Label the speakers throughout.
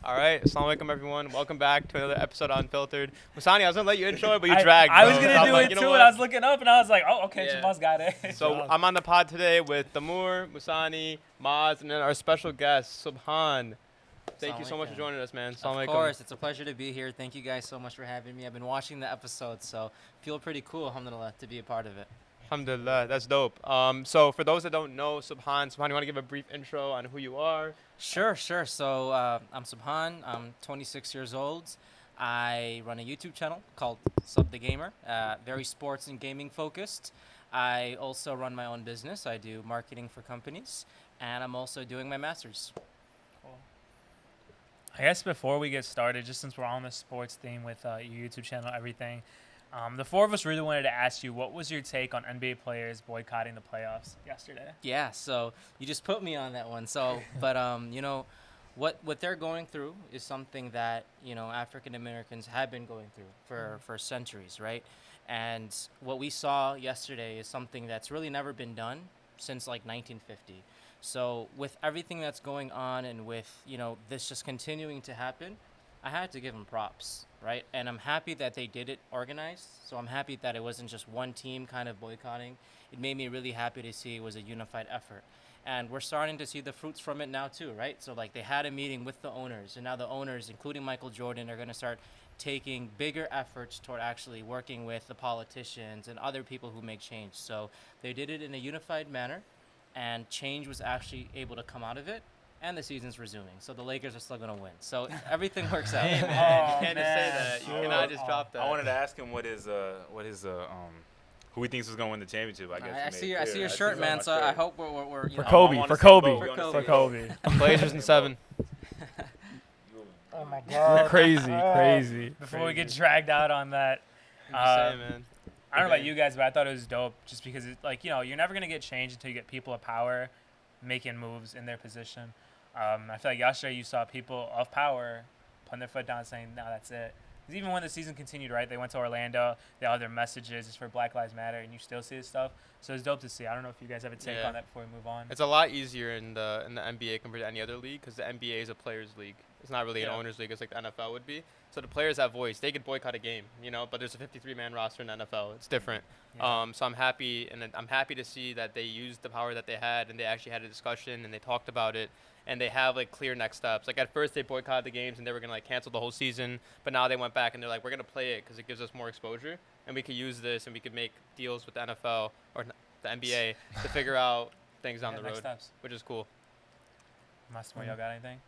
Speaker 1: All right, assalamu alaikum everyone. Welcome back to another episode of Unfiltered. Musani, I was gonna let you intro it, but you dragged.
Speaker 2: I was
Speaker 1: bro.
Speaker 2: gonna
Speaker 1: I'm
Speaker 2: do
Speaker 1: like,
Speaker 2: it
Speaker 1: you know
Speaker 2: too,
Speaker 1: what?
Speaker 2: and I was looking up, and I was like, "Oh, okay,
Speaker 1: Yeah.
Speaker 2: Shabazz got it."
Speaker 1: So I'm on the pod today with Tamur, Musani, Maz, and then our special guest Subhaan. Thank you so much for joining us, man. Assalamu
Speaker 3: Of
Speaker 1: alaikum.
Speaker 3: course, it's a pleasure to be here. Thank you guys so much for having me. I've been watching the episodes, so feel pretty cool, alhamdulillah, to be a part of it.
Speaker 1: Alhamdulillah, that's dope. So for those that don't know Subhaan, you want to give a brief intro on who you are?
Speaker 3: Sure. So I'm Subhaan. I'm 26 years old. I run a YouTube channel called Sub the Gamer, very sports and gaming focused. I also run my own business. I do marketing for companies, and I'm also doing my master's.
Speaker 2: I guess before we get started, just since we're on the sports theme with your YouTube channel, everything, the four of us really wanted to ask you, what was your take on NBA players boycotting the playoffs yesterday?
Speaker 3: Yeah, so you just put me on that one. So, but you know, what they're going through is something that African Americans have been going through for centuries, right? And what we saw yesterday is something that's really never been done since like 1950. So with everything that's going on and with this just continuing to happen, I had to give them props, right? And I'm happy that they did it organized. So I'm happy that it wasn't just one team kind of boycotting. It made me really happy to see it was a unified effort. And we're starting to see the fruits from it now too, right? So like they had a meeting with the owners, and now the owners, including Michael Jordan, are going to start taking bigger efforts toward actually working with the politicians and other people who make change. So they did it in a unified manner, and change was actually able to come out of it. And the season's resuming, so the Lakers are still gonna win. So everything works out.
Speaker 1: Hey, man, you can't just say that. You cannot just drop that.
Speaker 4: I wanted to ask him what his who he thinks is gonna win the championship. I guess
Speaker 3: I see your shirt, man. So I hope we're
Speaker 2: For
Speaker 4: I'm
Speaker 2: Kobe,
Speaker 4: on
Speaker 2: for
Speaker 4: the same boat.
Speaker 2: Kobe,
Speaker 4: We on the
Speaker 2: for
Speaker 4: same
Speaker 2: Kobe.
Speaker 1: Blazers in 7.
Speaker 2: Oh my God, crazy. Before we get dragged out on that,
Speaker 1: I'm just saying, man.
Speaker 2: I don't know about you guys, but I thought it was dope just because it's like, you're never going to get change until you get people of power making moves in their position. I feel like yesterday you saw people of power putting their foot down saying, no, that's it. Because even when the season continued, right, they went to Orlando, they had their messages, it's for Black Lives Matter, and you still see this stuff. So it's dope to see. I don't know if you guys have a take on that before we move on.
Speaker 1: It's a lot easier in the NBA compared to any other league because the NBA is a players' league. It's not really an owners' league. It's like the NFL would be. So the players have voice. They could boycott a game, but there's a 53-man roster in the NFL. It's different.
Speaker 2: Yeah.
Speaker 1: So I'm happy, and I'm happy to see that they used the power that they had, and they actually had a discussion, and they talked about it, and they have like clear next steps. Like at first they boycotted the games, and they were gonna like cancel the whole season, but now they went back and they're like, we're gonna play it because it gives us more exposure, and we could use this, and we could make deals with the NFL or the NBA to figure out things down the
Speaker 2: next
Speaker 1: road,
Speaker 2: steps.
Speaker 1: which is cool.
Speaker 2: Massimo, y'all got anything?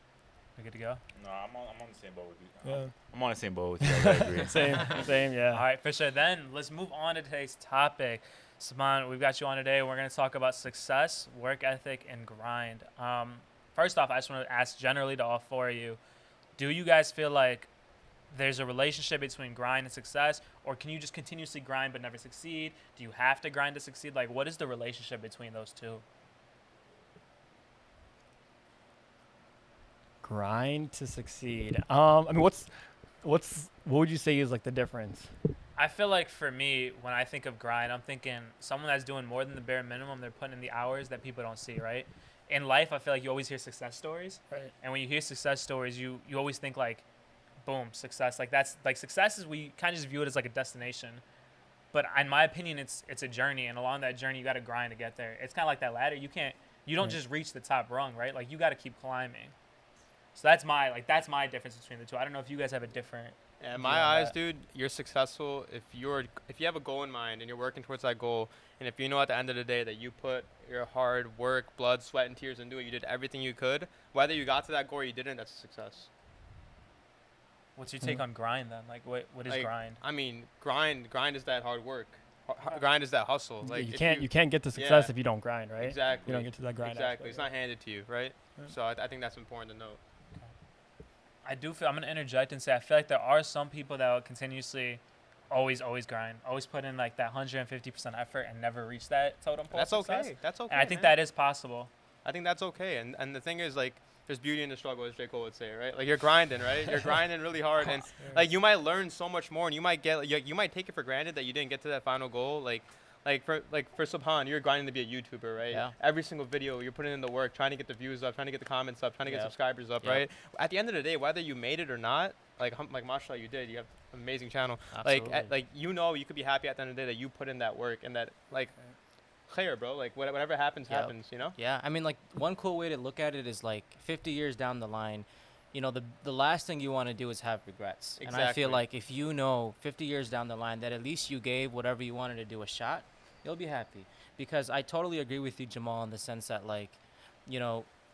Speaker 2: We good to go?
Speaker 4: No, I'm on the same boat with you.
Speaker 5: Yeah.
Speaker 4: I'm on the same boat with you. I agree.
Speaker 5: Same, yeah.
Speaker 2: All right, for sure. Then let's move on to today's topic. Subhaan, we've got you on today. We're going to talk about success, work ethic, and grind. First off, I just want to ask generally to all four of you, do you guys feel like there's a relationship between grind and success, or can you just continuously grind but never succeed? Do you have to grind to succeed? Like, what is the relationship between those two?
Speaker 5: Grind to succeed. I mean, what would you say is like the difference?
Speaker 2: I feel like for me, when I think of grind, I'm thinking someone that's doing more than the bare minimum. They're putting in the hours that people don't see, right? In life, I feel like you always hear success stories.
Speaker 5: Right.
Speaker 2: And when you hear success stories, you always think like, boom, success. Like that's like success is we kind of just view it as like a destination. But in my opinion, it's a journey, and along that journey, you got to grind to get there. It's kind of like that ladder. You don't just reach the top rung, right? Like you got to keep climbing. So that's my difference between the two. I don't know if you guys have a different.
Speaker 1: In my eyes, dude, you're successful if you have a goal in mind and you're working towards that goal, and if you know at the end of the day that you put your hard work, blood, sweat, and tears into it, you did everything you could, whether you got to that goal or you didn't, that's a success.
Speaker 2: What's your take on grind then? Like what is
Speaker 1: Like,
Speaker 2: grind?
Speaker 1: I mean, grind is that hard work. Grind is that hustle. Like
Speaker 5: You can't get to success
Speaker 1: yeah.
Speaker 5: if you don't grind, right?
Speaker 1: Exactly.
Speaker 5: You don't get to that grind.
Speaker 1: Exactly.
Speaker 5: aspect,
Speaker 1: It's not handed to you, right?
Speaker 5: Yeah.
Speaker 1: So I think that's important to note.
Speaker 2: I do feel I'm gonna interject and say I feel like there are some people that will continuously, always grind, always put in like that 150% effort and never reach that totem pole.
Speaker 1: That's
Speaker 2: success.
Speaker 1: okay. That's okay.
Speaker 2: And I think
Speaker 1: man.
Speaker 2: that is possible.
Speaker 1: I think that's okay. And the thing is, like, there's beauty in the struggle, as J. Cole would say, right? Like, you're grinding, right? You're grinding really hard, and like you might learn so much more, and you might get, you might take it for granted that you didn't get to that final goal. Like Like for Subhaan, you're grinding to be a YouTuber, right?
Speaker 3: Yeah.
Speaker 1: Every single video, you're putting in the work, trying to get the views up, trying to get the comments up, trying to get
Speaker 3: Yeah.
Speaker 1: subscribers up,
Speaker 3: Yeah.
Speaker 1: right? At the end of the day, whether you made it or not, like mashallah, you did. You have an amazing channel.
Speaker 3: Absolutely.
Speaker 1: You could be happy at the end of the day that you put in that work and that khair, bro. Like whatever happens,
Speaker 3: Yep.
Speaker 1: happens. You know.
Speaker 3: Yeah, I mean, like, one cool way to look at it is, like, 50 years down the line, the last thing you want to do is have regrets. And I feel
Speaker 1: Exactly.
Speaker 3: like if 50 years down the line that at least you gave whatever you wanted to do a shot, you'll be happy. Because I totally agree with you, Jamal, in the sense that, like,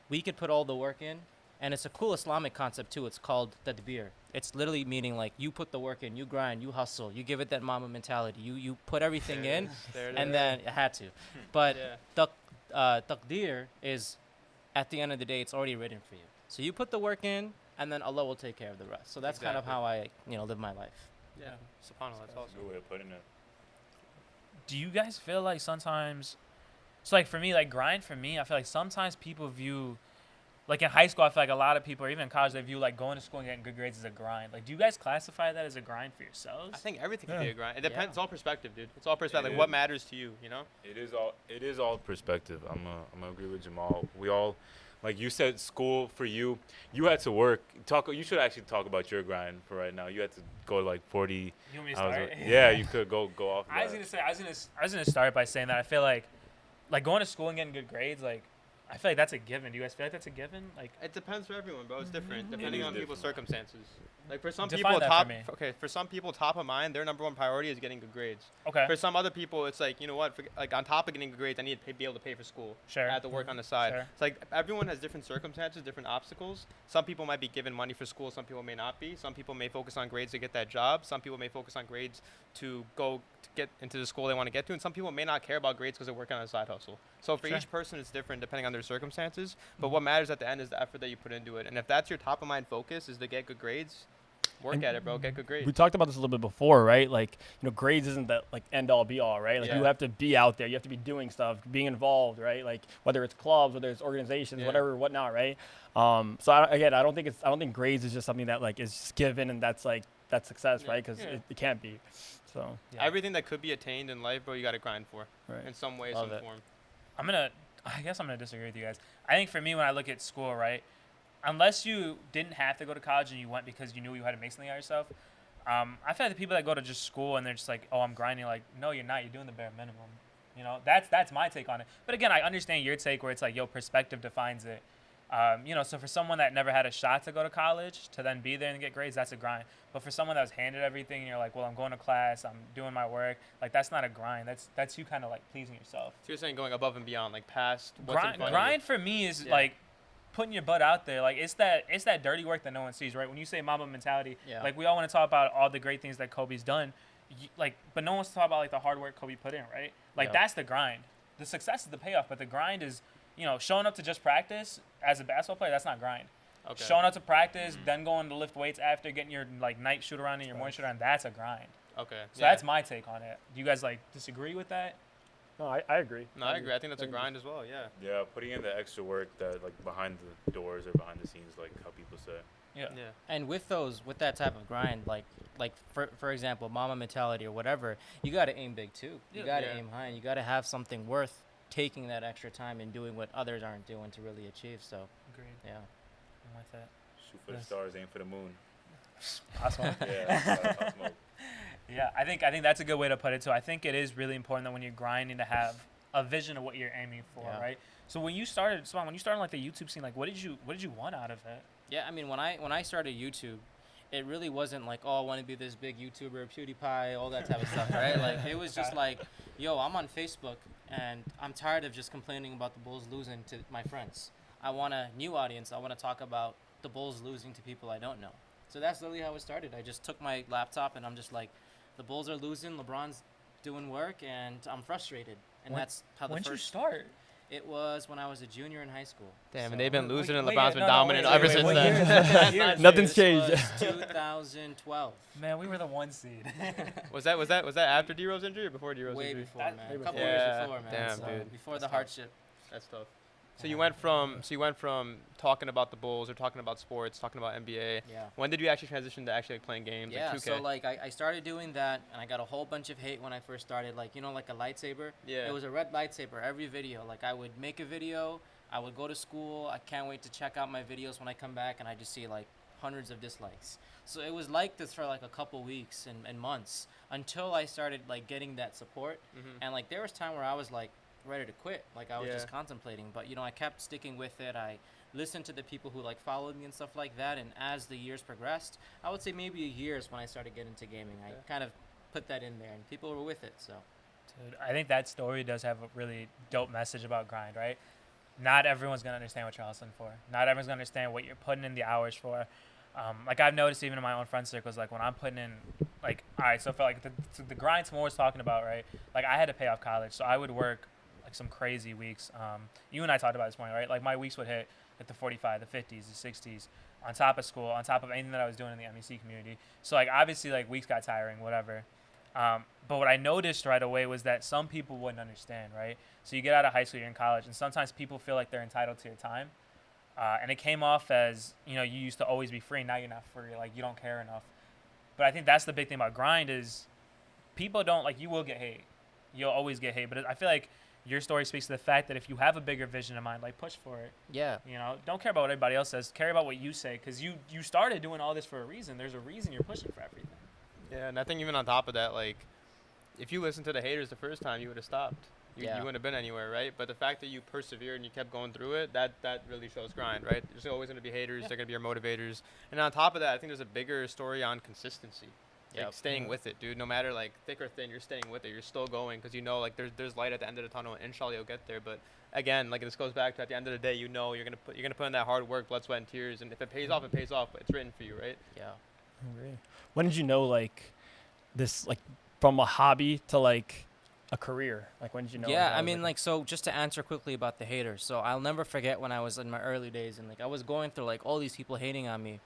Speaker 3: we could put all the work in, and it's a cool Islamic concept too. It's called tadbir. It's literally meaning, like, you put the work in, you grind, you hustle, you give it that mama mentality. You put everything in,
Speaker 1: There it
Speaker 3: and
Speaker 1: is.
Speaker 3: then it had to. But
Speaker 1: Yeah.
Speaker 3: taqdeer is, at the end of the day, it's already written for you. So you put the work in, and then Allah will take care of the rest. So that's kind of
Speaker 1: Exactly.
Speaker 3: how I live my life.
Speaker 1: Yeah. Subhanallah, that's awesome.
Speaker 4: Good way of putting it.
Speaker 2: Do you guys feel like sometimes, so like for me, like grind for me, I feel like sometimes people view, like in high school, I feel like a lot of people, or even in college, they view like going to school and getting good grades as a grind. Like, do you guys classify that as a grind for yourselves?
Speaker 1: I think everything can be
Speaker 5: Yeah.
Speaker 1: a grind. It depends.
Speaker 3: Yeah.
Speaker 1: It's all perspective, dude. It's all perspective.
Speaker 4: It
Speaker 1: Like, what
Speaker 4: is.
Speaker 1: matters to you, you know?
Speaker 4: It is all perspective. I'm gonna agree with Jamal. We all, like you said, school for you. You had to work. You should actually talk about your grind for right now. You had to go like 40
Speaker 2: You want me to
Speaker 4: hours.
Speaker 2: start?
Speaker 4: Yeah, you could go off. Of
Speaker 2: I was
Speaker 4: that.
Speaker 2: gonna say, I was gonna start by saying that I feel like going to school and getting good grades, like, I feel like that's a given. Do you guys feel like that's a given? Like,
Speaker 1: It depends for everyone, bro. It's different
Speaker 2: Mhm.
Speaker 1: depending
Speaker 4: It is
Speaker 1: on people's
Speaker 4: different.
Speaker 1: circumstances. Like for some
Speaker 2: Define
Speaker 1: people,
Speaker 2: that for me.
Speaker 1: for some people, top of mind, their number one priority is getting good grades.
Speaker 2: okay,
Speaker 1: For some other people, it's like, you know what? Like on top of getting good grades, I need to be able to pay for school.
Speaker 2: Sure.
Speaker 1: I have to work on the side.
Speaker 2: Sure.
Speaker 1: It's like everyone has different circumstances, different obstacles. Some people might be given money for school. Some people may not be. Some people may focus on grades to get that job. Some people may focus on grades to go to get into the school they want to get to. And some people may not care about grades because they're working on a side hustle. So for
Speaker 2: Sure.
Speaker 1: each person, it's different depending on their circumstances. But what matters at the end is the effort that you put into it. And if that's your top of mind focus is to get good grades, work
Speaker 5: And
Speaker 1: at it, bro. Get good grades.
Speaker 5: We talked about this a little bit before, right? Like, grades isn't that like end all be all, right? Like,
Speaker 1: Yeah.
Speaker 5: you have to be out there, you have to be doing stuff, being involved, right? Like, whether it's clubs, whether it's organizations,
Speaker 1: Yeah.
Speaker 5: whatever, whatnot, right? So I don't think grades is just something that like is just given and that's success,
Speaker 1: Yeah.
Speaker 5: right? Because
Speaker 1: Yeah.
Speaker 5: it can't be. So
Speaker 2: Yeah.
Speaker 1: Everything that could be attained in life, bro, you got to grind for
Speaker 5: right.
Speaker 1: in some way,
Speaker 3: Love
Speaker 1: some
Speaker 3: it.
Speaker 1: form.
Speaker 2: I guess I'm gonna disagree with you guys. I think for me, when I look at school, right, unless you didn't have to go to college and you went because you knew you had to make something out of yourself, I feel like the people that go to just school and they're just like, oh, I'm grinding. Like, no, you're not. You're doing the bare minimum. That's my take on it. But again, I understand your take where it's like, yo, perspective defines it. So for someone that never had a shot to go to college to then be there and get grades, that's a grind. But for someone that was handed everything and you're like, well, I'm going to class, I'm doing my work, like that's not a grind. That's you kind of like pleasing yourself.
Speaker 1: So you're saying going above and beyond, like past what's in
Speaker 2: Grind,
Speaker 1: front
Speaker 2: grind for me is
Speaker 1: Yeah.
Speaker 2: like putting your butt out there. Like it's that dirty work that no one sees, right? When you say Mamba mentality,
Speaker 3: Yeah.
Speaker 2: like we all want to talk about all the great things that Kobe's done, but no one's talking about like the hard work Kobe put in, right? Like
Speaker 3: Yeah.
Speaker 2: that's the grind. The success is the payoff, but the grind is, showing up to just practice as a basketball player. That's not grind.
Speaker 1: of it. Okay.
Speaker 2: Showing up to practice, then going to lift weights after getting your like night shoot around and your morning shoot around. That's a grind.
Speaker 1: Okay.
Speaker 2: So that's my take on it. Do you guys like disagree with that?
Speaker 5: No, I agree.
Speaker 1: No, I agree. I think that's a grind as well. Yeah.
Speaker 4: Yeah, putting in the extra work that like behind the doors or behind the scenes, like how people say.
Speaker 2: Yeah.
Speaker 1: Yeah.
Speaker 3: And with that type of grind, like for example, mama mentality or whatever, you got to aim big too. You
Speaker 2: Yeah.
Speaker 3: got to
Speaker 1: Yeah.
Speaker 3: aim high. And you got to have something worth taking that extra time and doing what others aren't doing to really achieve. So
Speaker 2: Agreed.
Speaker 3: yeah.
Speaker 2: I like that.
Speaker 4: Shoot for the
Speaker 2: Yes.
Speaker 4: stars, aim for the moon.
Speaker 2: Awesome.
Speaker 4: Yeah, Pop Smoke.
Speaker 2: Yeah, I think that's a good way to put it too. I think it is really important that when you're grinding to have a vision of what you're aiming for,
Speaker 3: Yeah.
Speaker 2: right? So when you started, like the YouTube scene, like what did you want out of it?
Speaker 3: Yeah, I mean, when I started YouTube, it really wasn't like, oh, I want to be this big YouTuber, PewDiePie, all that type of stuff, right? Like, it was just like, yo, I'm on Facebook, and I'm tired of just complaining about the Bulls losing to my friends. I want a new audience. I want to talk about the Bulls losing to people I don't know. So that's literally how it started. I just took my laptop, and I'm just like, the Bulls are losing, LeBron's doing work, and I'm frustrated. And that's how the
Speaker 2: When did you
Speaker 3: first...
Speaker 2: start?
Speaker 3: It was when I was a junior in high school.
Speaker 1: Damn,
Speaker 3: So-
Speaker 1: and they've been
Speaker 2: Wait,
Speaker 1: losing, and
Speaker 2: wait,
Speaker 1: LeBron's
Speaker 2: no,
Speaker 1: been
Speaker 2: no,
Speaker 1: dominant
Speaker 2: wait,
Speaker 1: ever
Speaker 2: wait,
Speaker 1: since
Speaker 2: what
Speaker 1: then.
Speaker 2: year is this? What year is
Speaker 5: Nothing's
Speaker 3: This
Speaker 5: changed.
Speaker 3: was 2012.
Speaker 2: Man, we were the 1 seed.
Speaker 1: Was that after D-Rose injury or before D-Rose
Speaker 3: Way
Speaker 1: injury?
Speaker 3: before,
Speaker 2: That-
Speaker 3: man.
Speaker 2: way
Speaker 3: A couple
Speaker 1: before.
Speaker 3: years
Speaker 1: Yeah,
Speaker 3: before, man.
Speaker 1: damn,
Speaker 3: so
Speaker 1: dude.
Speaker 3: before
Speaker 1: That's
Speaker 3: the
Speaker 1: tough.
Speaker 3: hardship.
Speaker 1: That's tough. So you went from talking about the Bulls or talking about sports, talking about NBA.
Speaker 3: Yeah.
Speaker 1: When did you actually transition to actually playing games?
Speaker 3: Yeah,
Speaker 1: like 2K?
Speaker 3: so like I started doing that, and I got a whole bunch of hate when I first started. Like, you know, like a lightsaber.
Speaker 1: Yeah.
Speaker 3: It was a red lightsaber every video. Like, I would make a video, I would go to school. I can't wait to check out my videos when I come back, and I just see like hundreds of dislikes. So it was like this for like a couple weeks and months until I started like getting that support. And like there was time where I was like ready to quit. Like I was just contemplating, but you know, I kept sticking with it. I listened to the people who like followed me and stuff like that. And as the years progressed, I would say maybe a year is when I started getting into gaming. I kind of put that in there, and people were with it. So,
Speaker 2: Dude, I think that story does have a really dope message about grind, right? Not everyone's gonna understand what you're hustling for. Not everyone's gonna understand what you're putting in the hours for. Like I've noticed even in my own friend circles, like when I'm putting in, like, all right, so for like the grind Smo was talking about, right? Like I had to pay off college, so I would work like some crazy weeks. You and I talked about it this morning, right? Like my weeks would hit at the 45, the 50s, the 60s, on top of school, on top of anything that I was doing in the MEC community. So like obviously like weeks got tiring, whatever. But what I noticed right away was that some people wouldn't understand, right? So you get out of high school, you're in college, and sometimes people feel like they're entitled to your time. And it came off as, you know, you used to always be free, now you're not free, like you don't care enough. But I think that's the big thing about grind is people don't, like, you will get hate. You'll always get hate. But I feel like your story speaks to the fact that if you have a bigger vision in mind, like push for it.
Speaker 3: yeah.
Speaker 2: You know, don't care about what everybody else says. Care about what you say, because you started doing all this for a reason. There's a reason you're pushing for everything.
Speaker 1: Yeah, and I think even on top of that, like, if you listened to the haters the first time, you would have stopped. You wouldn't have been anywhere, right? But the fact that you persevered and you kept going through it, that really shows grind, right? There's always going to be haters. They're going to be your motivators. And on top of that, I think there's a bigger story on consistency. Like staying with it, dude. No matter like thick or thin, you're staying with it. You're still going because you know like there's light at the end of the tunnel. And inshallah, you'll get there. But again, like this goes back to at the end of the day, you know you're gonna put in that hard work, blood, sweat, and tears. And if it pays off, it pays off. But it's written for you, right?
Speaker 3: Yeah.
Speaker 5: I agree. When did you know like this, like from a hobby to like a career? Like when did you know?
Speaker 3: Yeah,
Speaker 5: that
Speaker 3: I
Speaker 5: was,
Speaker 3: mean, like, so just to answer quickly about the haters. So I'll never forget when I was in my early days and like I was going through like all these people hating on me.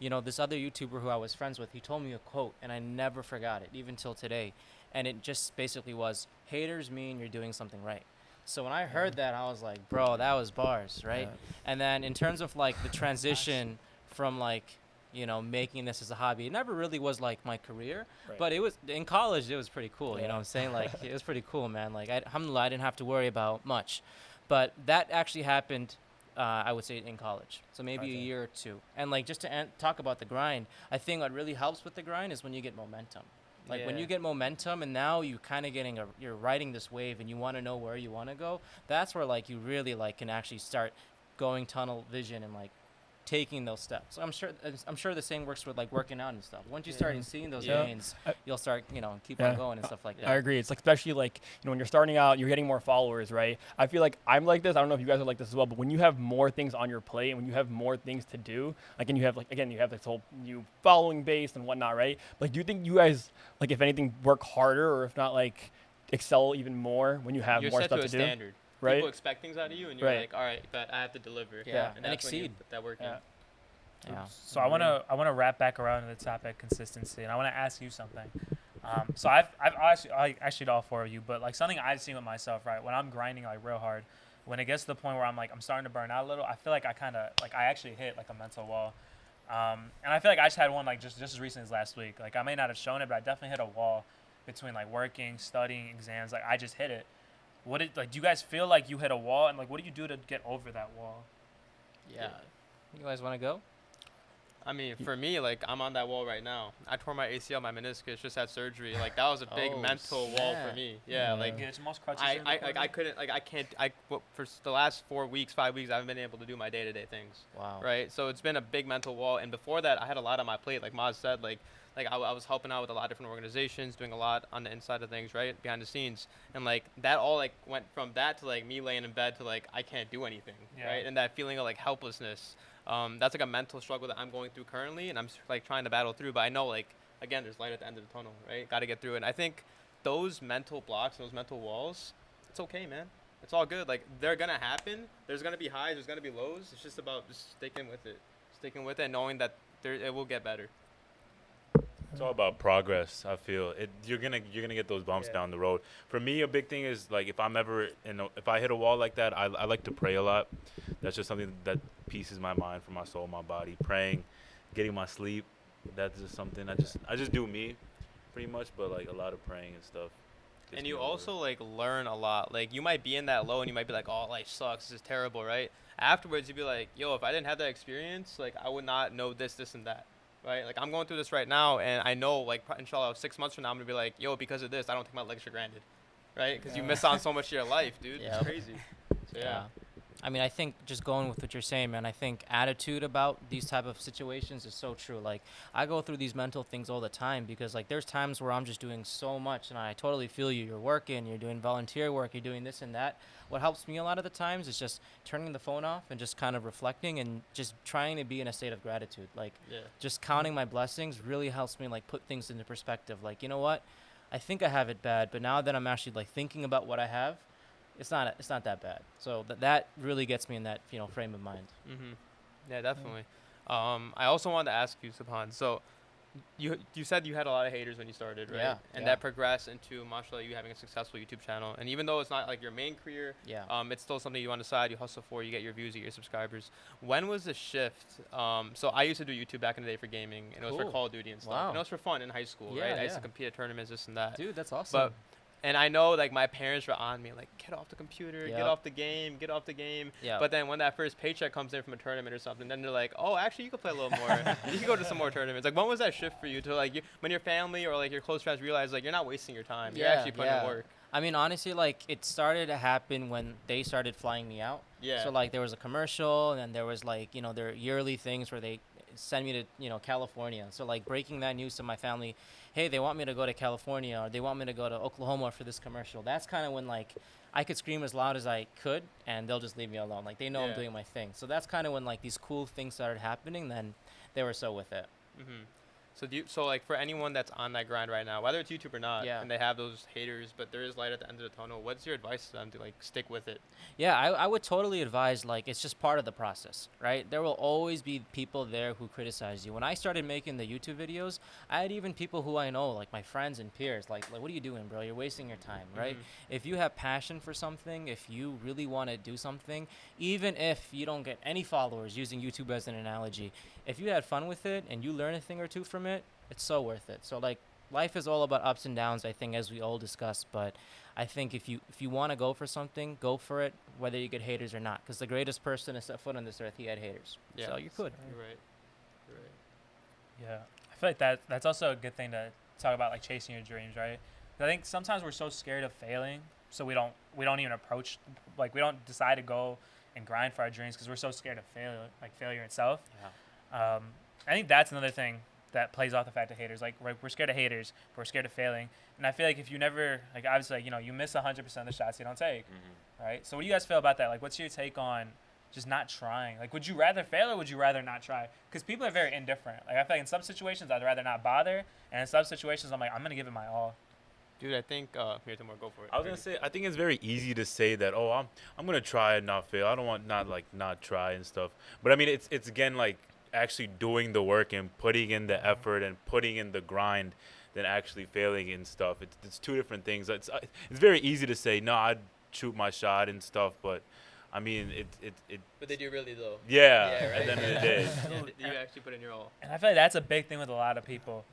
Speaker 3: You know, this other YouTuber who I was friends with, he told me a quote, and I never forgot it, even till today. And it just basically was, haters mean you're doing something right. So when I heard that, I was like, bro, that was bars, right?
Speaker 5: Yeah.
Speaker 3: And then in terms of like the transition from like, you know, making this as a hobby, it never really was like my career,
Speaker 5: Right.
Speaker 3: but it was, in college, it was pretty cool. You
Speaker 5: Yeah.
Speaker 3: know what I'm saying? Like, it was pretty cool, man. Like, alhamdulillah, I didn't have to worry about much. But that actually happened, I would say, in college. So maybe a
Speaker 5: Okay.
Speaker 3: year or two. And like, just to talk about the grind, I think what really helps with the grind is when you get momentum. Like when
Speaker 1: Yeah.
Speaker 3: you get momentum and now you kind of you're riding this wave and you want to know where you want to go, that's where like you really like can actually start going tunnel vision and like taking those steps. So I'm sure the same works with like working out and stuff. Once you start seeing those
Speaker 1: Yeah.
Speaker 3: gains, you'll start, you know, keep
Speaker 5: Yeah.
Speaker 3: on going and stuff like that.
Speaker 5: I agree. It's like, especially like, you know, when you're starting out, you're getting more followers, right? I feel like I'm like this. I don't know if you guys are like this as well, but when you have more things on your plate and when you have more things to do, like, and you have like, again, you have this whole new following base and whatnot, right? Like, do you think you guys, like, if anything, work harder or if not, like, excel even more when you have
Speaker 1: You're
Speaker 5: more
Speaker 1: set
Speaker 5: stuff
Speaker 1: to
Speaker 5: to
Speaker 1: a
Speaker 5: do?
Speaker 1: standard.
Speaker 5: Right?
Speaker 1: People expect things out of you, and you're
Speaker 5: Right.
Speaker 1: like, all right, but I have to deliver.
Speaker 3: Yeah.
Speaker 1: And
Speaker 3: And
Speaker 1: that's when you
Speaker 3: exceed.
Speaker 1: put that work in.
Speaker 5: Yeah.
Speaker 3: Yeah.
Speaker 2: So I wanna wrap back around to the topic consistency, and I wanna ask you something. So I've actually to all four of you, but like something I've seen with myself, right? When I'm grinding like real hard, when it gets to the point where I'm starting to burn out a little, I feel like I actually hit like a mental wall. And I feel like I just had one like just as recent as last week. Like I may not have shown it, but I definitely hit a wall between like working, studying, exams. Like I just hit it. Do you guys feel like you hit a wall, and like what do you do to get over that wall?
Speaker 3: Yeah. You guys want to go?
Speaker 1: I mean, for me, like I'm on that wall right now. I tore my ACL, my meniscus, just had surgery. Like that was a big
Speaker 3: Oh,
Speaker 1: mental wall for
Speaker 3: snap.
Speaker 1: me. Yeah, like
Speaker 2: Yeah, it's most crutches.
Speaker 1: for the last 4 weeks, 5 weeks, I haven't been able to do my day-to-day things.
Speaker 3: Wow.
Speaker 1: Right. So it's been a big mental wall. And before that, I had a lot on my plate. Like Maz said, like I was helping out with a lot of different organizations, doing a lot on the inside of things, right, behind the scenes. And like that all like went from that to like me laying in bed to like I can't do anything,
Speaker 2: Yeah.
Speaker 1: right? And that feeling of like helplessness. That's like a mental struggle that I'm going through currently, and I'm like trying to battle through. But I know like again, there's light at the end of the tunnel, right? Got to get through it. And I think those mental blocks, those mental walls, it's okay, man. It's all good. Like they're gonna happen. There's gonna be highs. There's gonna be lows. It's just about just sticking with it, and knowing that it will get better.
Speaker 4: It's all about progress. I feel it. You're gonna get those bumps
Speaker 2: Yeah.
Speaker 4: down the road. For me, a big thing is like if I'm ever if I hit a wall like that, I like to pray a lot. That's just something that pieces my mind, for my soul, my body. Praying, getting my sleep. That's just something I just do me, pretty much. But like a lot of praying and stuff. gets
Speaker 1: And
Speaker 4: me
Speaker 1: you
Speaker 4: over
Speaker 1: also
Speaker 4: it.
Speaker 1: like learn a lot. Like you might be in that low and you might be like, "Oh, life sucks. This is terrible," right? Afterwards, you'd be like, "Yo, if I didn't have that experience, like I would not know this, this, and that." Right? Like I'm going through this right now, and I know, like, inshallah, 6 months from now, I'm gonna be like, "Yo, because of this, I don't take my legs for granted." Right? Because you miss on so much of your life, dude.
Speaker 3: Yeah.
Speaker 1: It's crazy. So yeah.
Speaker 3: I mean, I think just going with what you're saying, man, I think attitude about these type of situations is so true. Like, I go through these mental things all the time because, like, there's times where I'm just doing so much, and I totally feel you. You're working, you're doing volunteer work, you're doing this and that. What helps me a lot of the times is just turning the phone off and just kind of reflecting and just trying to be in a state of gratitude. Like,
Speaker 1: Yeah.
Speaker 3: just counting my blessings really helps me, like, put things into perspective. Like, you know what? I think I have it bad, but now that I'm actually, like, thinking about what I have, it's not that bad. So that really gets me in that frame of mind.
Speaker 1: Mhm. Yeah, definitely. I also wanted to ask you, Subhaan. So, you said you had a lot of haters when you started, right?
Speaker 3: Yeah,
Speaker 1: And
Speaker 3: yeah.
Speaker 1: that progressed into, mashallah, you having a successful YouTube channel. And even though it's not like your main career,
Speaker 3: Yeah.
Speaker 1: it's still something you on the side, you hustle for, you get your views, you get your subscribers. When was the shift? So I used to do YouTube back in the day for gaming, and it was for
Speaker 3: Cool.
Speaker 1: Call of Duty and stuff.
Speaker 3: Wow.
Speaker 1: And it was for fun in high school,
Speaker 3: Yeah,
Speaker 1: right? I used to
Speaker 3: yeah.
Speaker 1: compete at tournaments, this and that.
Speaker 3: Dude, that's awesome.
Speaker 1: And I know, like, my parents were on me, like, get off the computer, get
Speaker 3: Yep.
Speaker 1: off the game, get off the game.
Speaker 3: Yeah.
Speaker 1: But then when that first paycheck comes in from a tournament or something, then they're like, oh, actually, you could play a little more. You can go to some more tournaments. Like, when was that shift for you to, like, when your family or, like, your close friends realize, like, you're not wasting your time. You're actually putting in work.
Speaker 3: I mean, honestly, like, it started to happen when they started flying me out.
Speaker 1: Yeah.
Speaker 3: So, like, there was a commercial, and then there was, like, their yearly things where they send me to, California. So, like, breaking that news to my family, hey, they want me to go to California, or they want me to go to Oklahoma for this commercial. That's kind of when, like, I could scream as loud as I could, and they'll just leave me alone. Like, they know I'm
Speaker 1: Yeah.
Speaker 3: doing my thing. So that's kind of when, like, these cool things started happening. Then they were so with it.
Speaker 1: Mm-hmm. So like, for anyone that's on that grind right now, whether it's YouTube or not,
Speaker 3: Yeah.
Speaker 1: and they have those haters, but there is light at the end of the tunnel, what's your advice to them to, like, stick with it?
Speaker 3: Yeah, I would totally advise, like, it's just part of the process, right? There will always be people there who criticize you. When I started making the YouTube videos, I had even people who I know, like my friends and peers, like what are you doing, bro? You're wasting your time, right?
Speaker 1: Mhm.
Speaker 3: If you have passion for something, if you really want to do something, even if you don't get any followers, using YouTube as an analogy, if you had fun with it and you learn a thing or two from it, it's so worth it. So, like, life is all about ups and downs, I think, as we all discussed, but I think if you want to go for something, go for it, whether you get haters or not. Because the greatest person to set foot on this earth, he had haters.
Speaker 1: Yeah.
Speaker 3: So you could.
Speaker 1: You're right. You're right.
Speaker 2: Yeah, I feel like that's also a good thing to talk about, like chasing your dreams, right? 'Cause I think sometimes we're so scared of failing, so we don't even approach, like we don't decide to go and grind for our dreams because we're so scared of failure itself.
Speaker 3: Yeah.
Speaker 2: I think that's another thing that plays off the fact of haters. Like we're scared of haters, but we're scared of failing. And I feel like if you never, like, obviously, like, you miss 100% of the shots you don't take, right? So what do you guys feel about that? Like, what's your take on just not trying? Like, would you rather fail or would you rather not try? Because people are very indifferent. Like, I feel like in some situations I'd rather not bother, and in some situations I'm like, I'm gonna give it my all.
Speaker 1: Dude, I think here, Timur, go for it.
Speaker 4: I was gonna say, I think it's very easy to say that. Oh, I'm gonna try and not fail. I don't want not try and stuff. But I mean, it's again like actually doing the work and putting in the effort and putting in the grind than actually failing and stuff. It's two different things. It's very easy to say no, I'd shoot my shot and stuff, but I mean it.
Speaker 1: But did you really though?
Speaker 4: Yeah,
Speaker 1: Yeah, right.
Speaker 4: at the end of the day.
Speaker 1: Yeah, did you actually put in your all?
Speaker 2: And I feel like that's a big thing with a lot of people.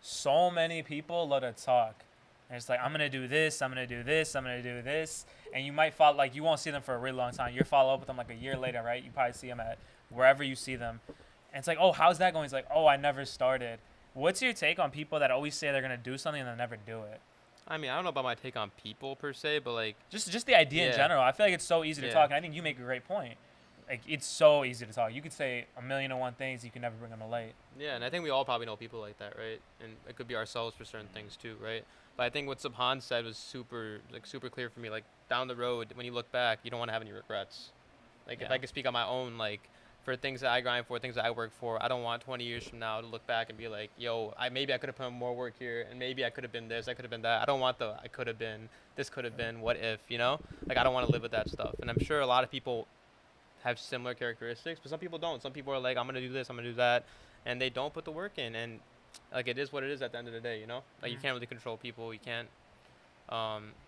Speaker 2: So many people love to talk. And it's like, I'm gonna do this, I'm gonna do this, I'm gonna do this, and you might follow, like, you won't see them for a really long time. You follow up with them like a year later, right? You probably see them at wherever you see them. And it's like, oh, how's that going? It's like, oh, I never started. What's your take on people that always say they're going to do something and they never do it?
Speaker 1: I mean, I don't know about my take on people per se, but like,
Speaker 2: Just the idea in
Speaker 1: Yeah.
Speaker 2: general. I feel like it's so easy to
Speaker 1: Yeah.
Speaker 2: talk, and I think you make a great point. Like, it's so easy to talk. You could say 1,000,001 things, you can never bring them to light.
Speaker 1: yeah, and I think we all probably know people like that, right? And it could be ourselves for certain things too, right? But I think what Subhaan said was super clear for me. Like, down the road, when you look back, you don't want to have any regrets. Like, if
Speaker 3: Yeah.
Speaker 1: I could speak on my own, like, for things that I grind for, things that I work for, I don't want 20 years from now to look back and be like, yo, maybe I could have put in more work here, and maybe I could have been this, I could have been that. I don't want I could have been, this could have been, what if, you know? Like, I don't want to live with that stuff. And I'm sure a lot of people have similar characteristics, but some people don't. Some people are like, I'm going to do this, I'm going to do that, and they don't put the work in. And like it is what it is at the end of the day, you know? Like you can't really control people. You can't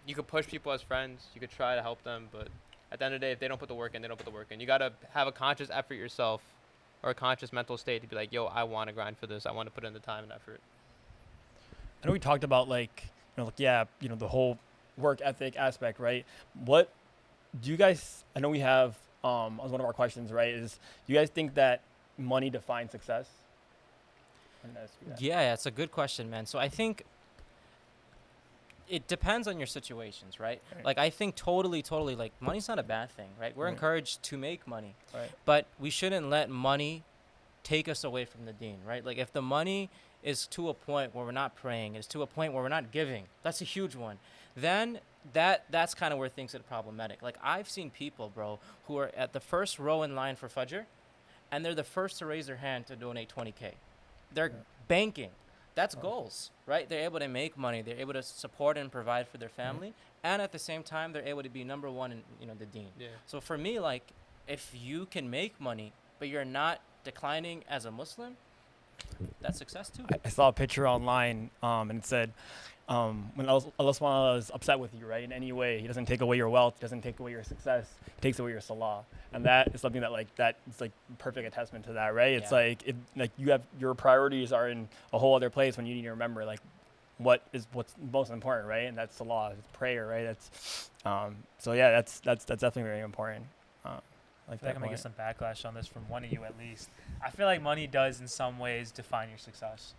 Speaker 1: you could push people as friends. You could try to help them, but at the end of the day, if they don't put the work in, they don't put the work in. You got to have a conscious effort yourself or a conscious mental state to be like, yo, I want to grind for this. I want to put in the time and effort.
Speaker 5: I know we talked about the whole work ethic aspect, right? What do you guys, I know we have, as one of our questions, right, is do you guys think that money defines success?
Speaker 3: Yeah, it's a good question, man. So I think it depends on your situations, right?
Speaker 5: Right.
Speaker 3: Like I think totally, like money's not a bad thing, right? We're
Speaker 5: Right.
Speaker 3: encouraged to make money,
Speaker 5: Right.
Speaker 3: but we shouldn't let money take us away from the deen, right? Like if the money is to a point where we're not praying, is to a point where we're not giving, that's a huge one. Then that's kind of where things get problematic. Like I've seen people, bro, who are at the first row in line for Fajr, and they're the first to raise their hand to donate 20K. They're banking. That's goals, right? They're able to make money. They're able to support and provide for their family, and at the same time, they're able to be number one in the deen.
Speaker 1: Yeah.
Speaker 3: So for me, like, if you can make money, but you're not declining as a Muslim, that's success too.
Speaker 5: I saw a picture online, and it said, when Allah subhanahu wa ta'ala is upset with you, right, in any way, he doesn't take away your wealth, he doesn't take away your success, he takes away your salah. And that is something that is like perfect attestament to that, right? It's
Speaker 3: Yeah.
Speaker 5: you have your priorities are in a whole other place when you need to remember like what's most important, right? And that's salah, it's prayer, right? That's so yeah, that's definitely very important.
Speaker 2: I feel like I'm gonna get some backlash on this from one of you at least. I feel like money does in some ways define your success.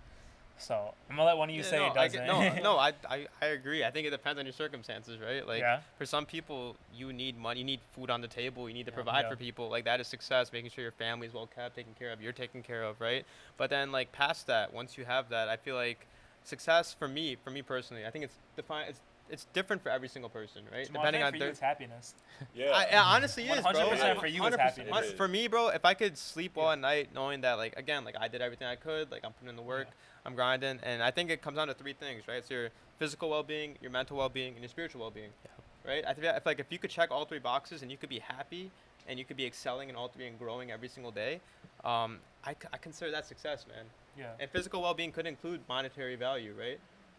Speaker 2: So I'm gonna let one of you say it doesn't.
Speaker 1: I agree. I think it depends on your circumstances, right? Like
Speaker 2: Yeah.
Speaker 1: for some people, you need money, you need food on the table, you need to
Speaker 3: Yeah.
Speaker 1: provide
Speaker 2: Yeah.
Speaker 1: for people. Like that is success, making sure your family's well kept, taken care of, you're taken care of, right? But then like past that, once you have that, I feel like success for me personally, I think it's defined. It's different for every single person, right?
Speaker 2: Jamal, I think for you, it's happiness.
Speaker 4: Yeah.
Speaker 1: It honestly is, bro.
Speaker 2: 100% for you is
Speaker 1: 100%.
Speaker 2: happiness.
Speaker 1: For me, bro, if I could sleep well at night knowing that, like, again, like, I did everything I could, like, I'm putting in the work, I'm grinding, and I think it comes down to three things, right? It's your physical well-being, your mental well-being, and your spiritual well-being, right? I feel like if you could check all three boxes and you could be happy and you could be excelling in all three and growing every single day, I consider that success, man.
Speaker 2: Yeah.
Speaker 1: And physical well-being could include monetary value, right?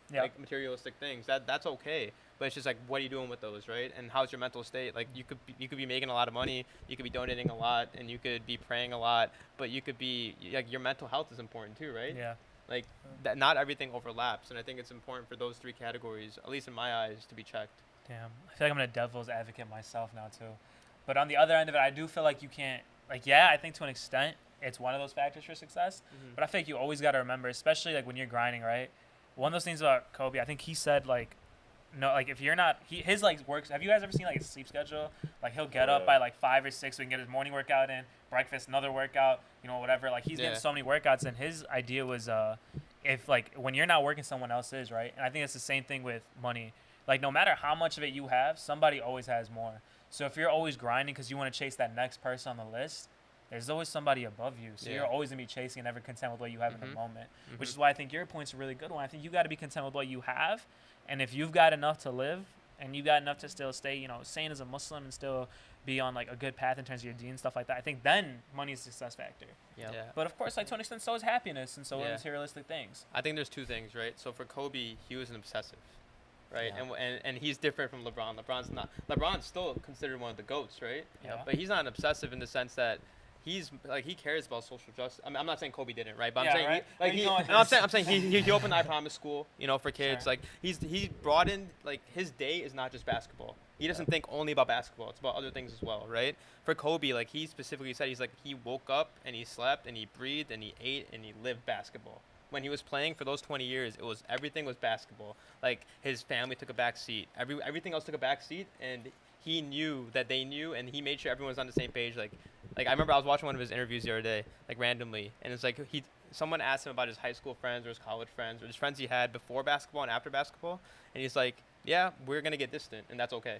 Speaker 2: Yeah.
Speaker 1: Like materialistic things. That's okay. But it's just like, what are you doing with those, right? And how's your mental state? Like you could be making a lot of money, you could be donating a lot, and you could be praying a lot, but you could be like your mental health is important too, right?
Speaker 2: Yeah.
Speaker 1: Like that, not everything overlaps, and I think it's important for those three categories, at least in my eyes, to be checked.
Speaker 2: Damn. I feel like I'm gonna devil's advocate myself now too. But on the other end of it, I do feel like you can't. Like, yeah, I think to an extent it's one of those factors for success.
Speaker 1: Mhm.
Speaker 2: But I think you always got to remember, especially like when you're grinding, right? One of those things about Kobe, I think he said like, no, like if you're not, his like works. Have you guys ever seen like his sleep schedule? Like he'll get up by like 5 or 6 so he can get his morning workout in, breakfast, another workout, whatever. Like he's getting so many workouts, and his idea was if like when you're not working, someone else is, right? And I think it's the same thing with money. Like no matter how much of it you have, somebody always has more. So if you're always grinding because you want to chase that next person on the list, there's always somebody above you. So you're always going to be chasing and never content with what you have in the moment, which is why I think your point's a really good one. I think you got to be content with what you have. And if you've got enough to live and you got enough to still stay, sane as a Muslim and still be on like a good path in terms of your deen and stuff like that, I think then money is a success factor.
Speaker 3: Yeah.
Speaker 2: But of course, like to an extent, so is happiness and so are materialistic things.
Speaker 1: I think there's two things, right? So for Kobe, he was an obsessive, right?
Speaker 3: Yeah.
Speaker 1: And he's different from LeBron. LeBron's still considered one of the GOATs, right?
Speaker 2: Yeah.
Speaker 1: But he's not an obsessive in the sense that he's like he cares about social justice. I mean, I'm not saying Kobe didn't, right? But
Speaker 2: Yeah,
Speaker 1: I'm saying
Speaker 2: right?
Speaker 1: I'm saying he opened the I Promise school, for kids.
Speaker 2: Sure.
Speaker 1: Like he brought in like his day is not just basketball. He doesn't think only about basketball. It's about other things as well, right? For Kobe, like he specifically said, he's like he woke up and he slept and he breathed and he ate and he lived basketball. When he was playing for those 20 years, everything was basketball. Like his family took a back seat. Everything else took a back seat, and he knew that they knew, and he made sure everyone was on the same page. Like I remember I was watching one of his interviews the other day, like randomly, and it's like someone asked him about his high school friends or his college friends or his friends he had before basketball and after basketball, and he's like, yeah, we're gonna get distant, and that's okay.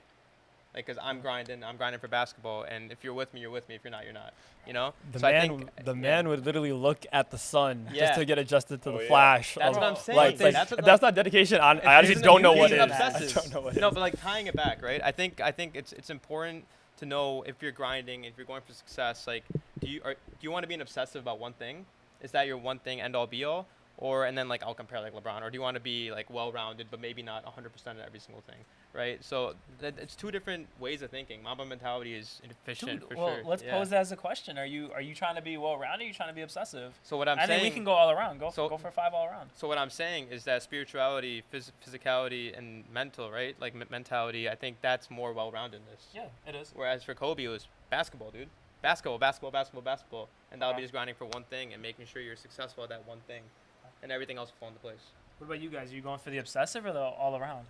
Speaker 1: Like, because I'm grinding for basketball, and if you're with me, you're with me. If you're not, you're not.
Speaker 5: The man would literally look at the sun just to get adjusted to the
Speaker 4: yeah.
Speaker 5: flash.
Speaker 1: That's what I'm saying.
Speaker 5: Like, if that's not dedication, I honestly don't know what it is. I don't know what it is.
Speaker 1: No, but like tying it back, right? I think it's important to know if you're grinding, if you're going for success. Like, do you want to be an obsessive about one thing? Is that your one thing, end all, be all? or and then like I'll compare like LeBron, or do you want to be like well-rounded but maybe not 100% at every single thing, right? So it's two different ways of thinking. Mamba mentality is inefficient for
Speaker 2: well,
Speaker 1: sure.
Speaker 2: let's
Speaker 1: Yeah.
Speaker 2: pose that as a question. Are you trying to be well-rounded? Or are you trying to be obsessive?
Speaker 1: So what I'm
Speaker 2: I
Speaker 1: saying,
Speaker 2: think we can go all around. Go
Speaker 1: so-
Speaker 2: for 5 all around.
Speaker 1: So what I'm saying is that spirituality, physicality, and mental, right? Like mentality, I think that's more well-roundedness.
Speaker 2: Yeah, it is.
Speaker 1: Whereas for Kobe, it was basketball, dude. Basketball, and that'll be just grinding for one thing and making sure you're successful at that one thing, and everything else will fall into place.
Speaker 2: What about you guys? Are you going for the obsessive or the all around?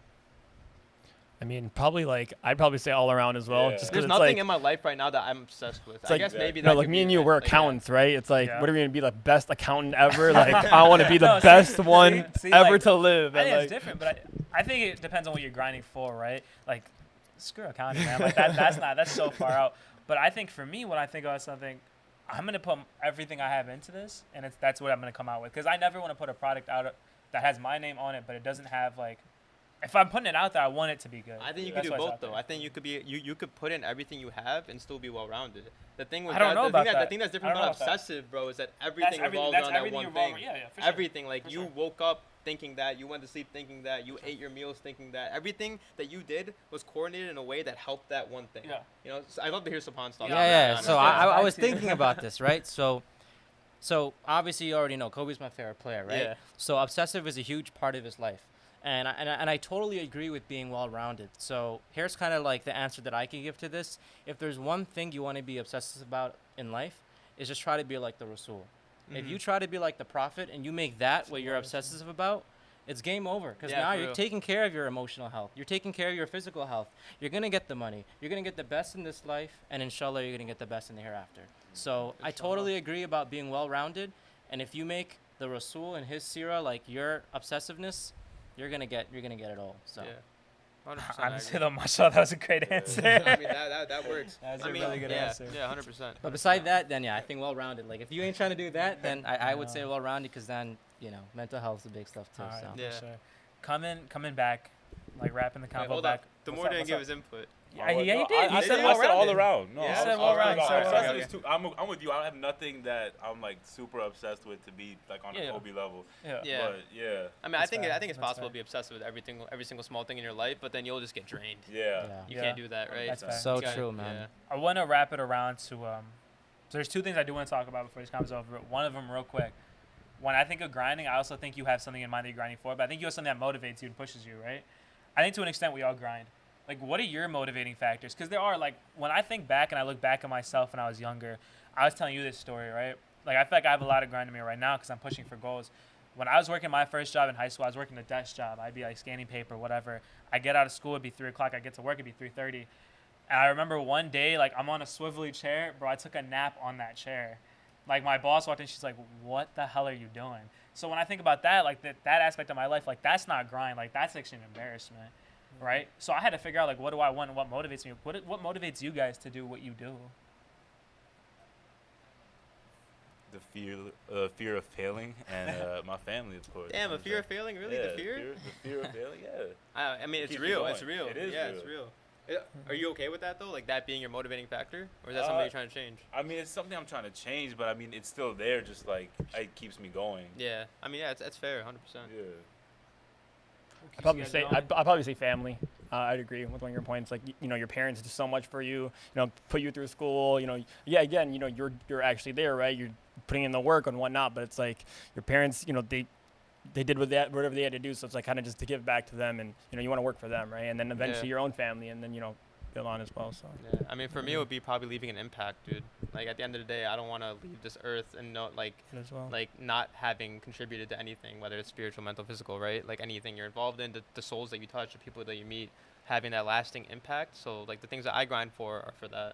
Speaker 5: I mean, probably like I'd probably say all around as well.
Speaker 4: Yeah.
Speaker 5: Just 'cause
Speaker 1: There's
Speaker 5: it's
Speaker 1: nothing
Speaker 5: like,
Speaker 1: in my life right now that I'm obsessed with. I
Speaker 5: like-
Speaker 1: guess maybe
Speaker 5: no,
Speaker 1: that
Speaker 5: like
Speaker 1: could
Speaker 5: me
Speaker 1: be
Speaker 5: and you,
Speaker 1: that,
Speaker 5: we're
Speaker 1: like, yeah.
Speaker 5: accountants, right? It's like,
Speaker 2: Yeah.
Speaker 5: what are we gonna be the best accountant ever? Like, I want to be the
Speaker 2: No, see-
Speaker 5: best one
Speaker 2: see,
Speaker 5: ever
Speaker 2: like,
Speaker 5: to live.
Speaker 2: I
Speaker 5: And,
Speaker 2: think
Speaker 5: like,
Speaker 2: it's different, but I think it depends on what you're grinding for, right? Like, screw accounting, man. Like that's so far out. But I think for me, when I think about something, I'm gonna put everything I have into this, and that's what I'm gonna come out with. Because I never want to put a product out that has my name on it, but it doesn't have like. If I'm putting it out there, I want it to be good.
Speaker 1: I think you
Speaker 2: That's
Speaker 1: could do
Speaker 2: why it's
Speaker 1: both
Speaker 2: out
Speaker 1: though.
Speaker 2: there.
Speaker 1: I think you could be you could put in everything you have and still be well-rounded. The thing with
Speaker 2: I don't
Speaker 1: that,
Speaker 2: know
Speaker 1: the
Speaker 2: about
Speaker 1: thing that.
Speaker 2: that.
Speaker 1: The thing that's
Speaker 2: I
Speaker 1: different
Speaker 2: don't know
Speaker 1: about
Speaker 2: about that.
Speaker 1: obsessive, bro, is that everything revolves
Speaker 2: That's
Speaker 1: around that
Speaker 2: everything
Speaker 1: one
Speaker 2: you
Speaker 1: thing.
Speaker 2: revolve- Yeah, for sure.
Speaker 1: Everything, like
Speaker 2: For
Speaker 1: you
Speaker 2: sure.
Speaker 1: woke up thinking that, you went to sleep thinking that, you ate your meals thinking that. Everything that you did was coordinated in a way that helped that one thing.
Speaker 2: Yeah.
Speaker 1: You know, so I love to hear Subhaan talk.
Speaker 2: Yeah,
Speaker 3: Yeah,
Speaker 1: about it,
Speaker 3: So
Speaker 1: honestly.
Speaker 3: I was
Speaker 2: Back to you.
Speaker 3: thinking about this, right? So obviously you already know Kobe's my favorite player, right?
Speaker 1: Yeah.
Speaker 3: So obsessive is a huge part of his life, and I totally agree with being well-rounded. So here's kind of like the answer that I can give to this. If there's one thing you want to be obsessive about in life, is just try to be like the Rasul. If
Speaker 1: Mhm.
Speaker 3: you try to be like the Prophet and you make that what you're obsessive about, it's game over. Because
Speaker 1: Yeah,
Speaker 3: now
Speaker 1: for
Speaker 3: you're
Speaker 1: real.
Speaker 3: taking care of your emotional health. You're taking care of your physical health. You're going to get the money. You're going to get the best in this life. And inshallah, you're going to get the best in the hereafter. So I totally agree about being well-rounded. And if you make the Rasul and his seerah like your obsessiveness, you're going to get it all. So.
Speaker 1: Yeah. 100%
Speaker 2: Honestly,
Speaker 1: I
Speaker 2: though, mashallah, that was a great answer.
Speaker 1: agree. I mean that works.
Speaker 2: That's
Speaker 1: I
Speaker 2: a
Speaker 1: mean,
Speaker 2: really good
Speaker 1: yeah,
Speaker 2: answer.
Speaker 1: Yeah, 100%.
Speaker 3: But beside that, then yeah, I think well-rounded. Like if you ain't trying to do that, then I would say
Speaker 2: No.
Speaker 3: well-rounded because then, mental health is a big stuff too.
Speaker 2: All right,
Speaker 3: So.
Speaker 1: Yeah.
Speaker 2: for sure. Coming back, like wrapping the
Speaker 1: Wait,
Speaker 2: convo
Speaker 1: hold
Speaker 2: back.
Speaker 1: up. The
Speaker 2: What's
Speaker 1: more
Speaker 2: up,
Speaker 1: didn't
Speaker 2: what's
Speaker 1: give
Speaker 2: up?
Speaker 1: his input.
Speaker 2: Yeah, he did.
Speaker 4: I
Speaker 2: You said
Speaker 4: said all
Speaker 2: well-rounded.
Speaker 4: around. No,
Speaker 1: Yeah,
Speaker 4: I
Speaker 1: you said
Speaker 4: was
Speaker 2: well-rounded,
Speaker 4: talking about
Speaker 2: so-
Speaker 4: obsessive
Speaker 1: okay.
Speaker 4: is too- I'm with you. I have nothing that I'm like super obsessed with to be like on
Speaker 2: Yeah.
Speaker 4: a Kobe level.
Speaker 2: Yeah.
Speaker 1: Yeah.
Speaker 4: But yeah,
Speaker 1: I mean,
Speaker 2: That's
Speaker 1: I think
Speaker 2: fair.
Speaker 1: it's
Speaker 2: That's
Speaker 1: possible
Speaker 2: fair.
Speaker 1: to be obsessed with every single small thing in your life, but then you'll just get drained.
Speaker 4: yeah.
Speaker 1: You
Speaker 2: Yeah.
Speaker 1: can't do that, right?
Speaker 2: That's fair.
Speaker 3: So
Speaker 1: You gotta-
Speaker 3: true, man.
Speaker 1: yeah.
Speaker 2: I want to wrap it around to so there's two things I do want to talk about before this comes over. One of them, real quick. When I think of grinding, I also think you have something in mind that you're grinding for, but I think you have something that motivates you and pushes you, right? I think to an extent we all grind. Like, what are your motivating factors? Because there are, like, when I think back and I look back at myself when I was younger, I was telling you this story, right? Like, I feel like I have a lot of grind in me right now because I'm pushing for goals. When I was working my first job in high school, I was working a desk job. I'd be, like, scanning paper, whatever. I get out of school, it'd be 3 o'clock. I get to work, it'd be 3:30. And I remember one day, like, I'm on a swivelly chair. Bro, I took a nap on that chair. Like, my boss walked in, she's like, what the hell are you doing? So when I think about that, like, that aspect of my life, like, that's not grind. Like, that's actually an embarrassment, right? So I had to figure out, like, what do I want and what motivates me? What motivates you guys to do what you do?
Speaker 4: The fear of failing and my family, of course.
Speaker 1: Damn, a fear of failing, really?
Speaker 4: Yeah,
Speaker 1: The fear?
Speaker 4: The fear of failing, yeah.
Speaker 1: I mean, it's
Speaker 4: Keep it
Speaker 1: real.
Speaker 4: going.
Speaker 1: It's real.
Speaker 4: It is
Speaker 1: yeah,
Speaker 4: real.
Speaker 1: it's real. Are you okay with that though? Like that being your motivating factor, or is that something you're trying to change?
Speaker 4: I mean, it's something I'm trying to change, but I mean, it's still there. Just like it keeps me going.
Speaker 1: Yeah, I mean, yeah, that's fair, 100%.
Speaker 4: Yeah.
Speaker 5: I'd probably say family. I'd agree with one of your points. Like your parents do so much for you. Put you through school. Yeah. Again, you're actually there, right? You're putting in the work and whatnot. But it's like your parents. They did whatever they had to do. So it's like kind of just to give back to them, and you want to work for them, right? And then eventually
Speaker 1: Yeah.
Speaker 5: your own family, and then build on as well. So.
Speaker 1: Yeah, I mean, for me, it would be probably leaving an impact, dude. Like at the end of the day, I don't want to leave this earth and
Speaker 5: As well.
Speaker 1: like not having contributed to anything, whether it's spiritual, mental, physical, right? Like anything you're involved in, the souls that you touch, the people that you meet, having that lasting impact. So like the things that I grind for are for that.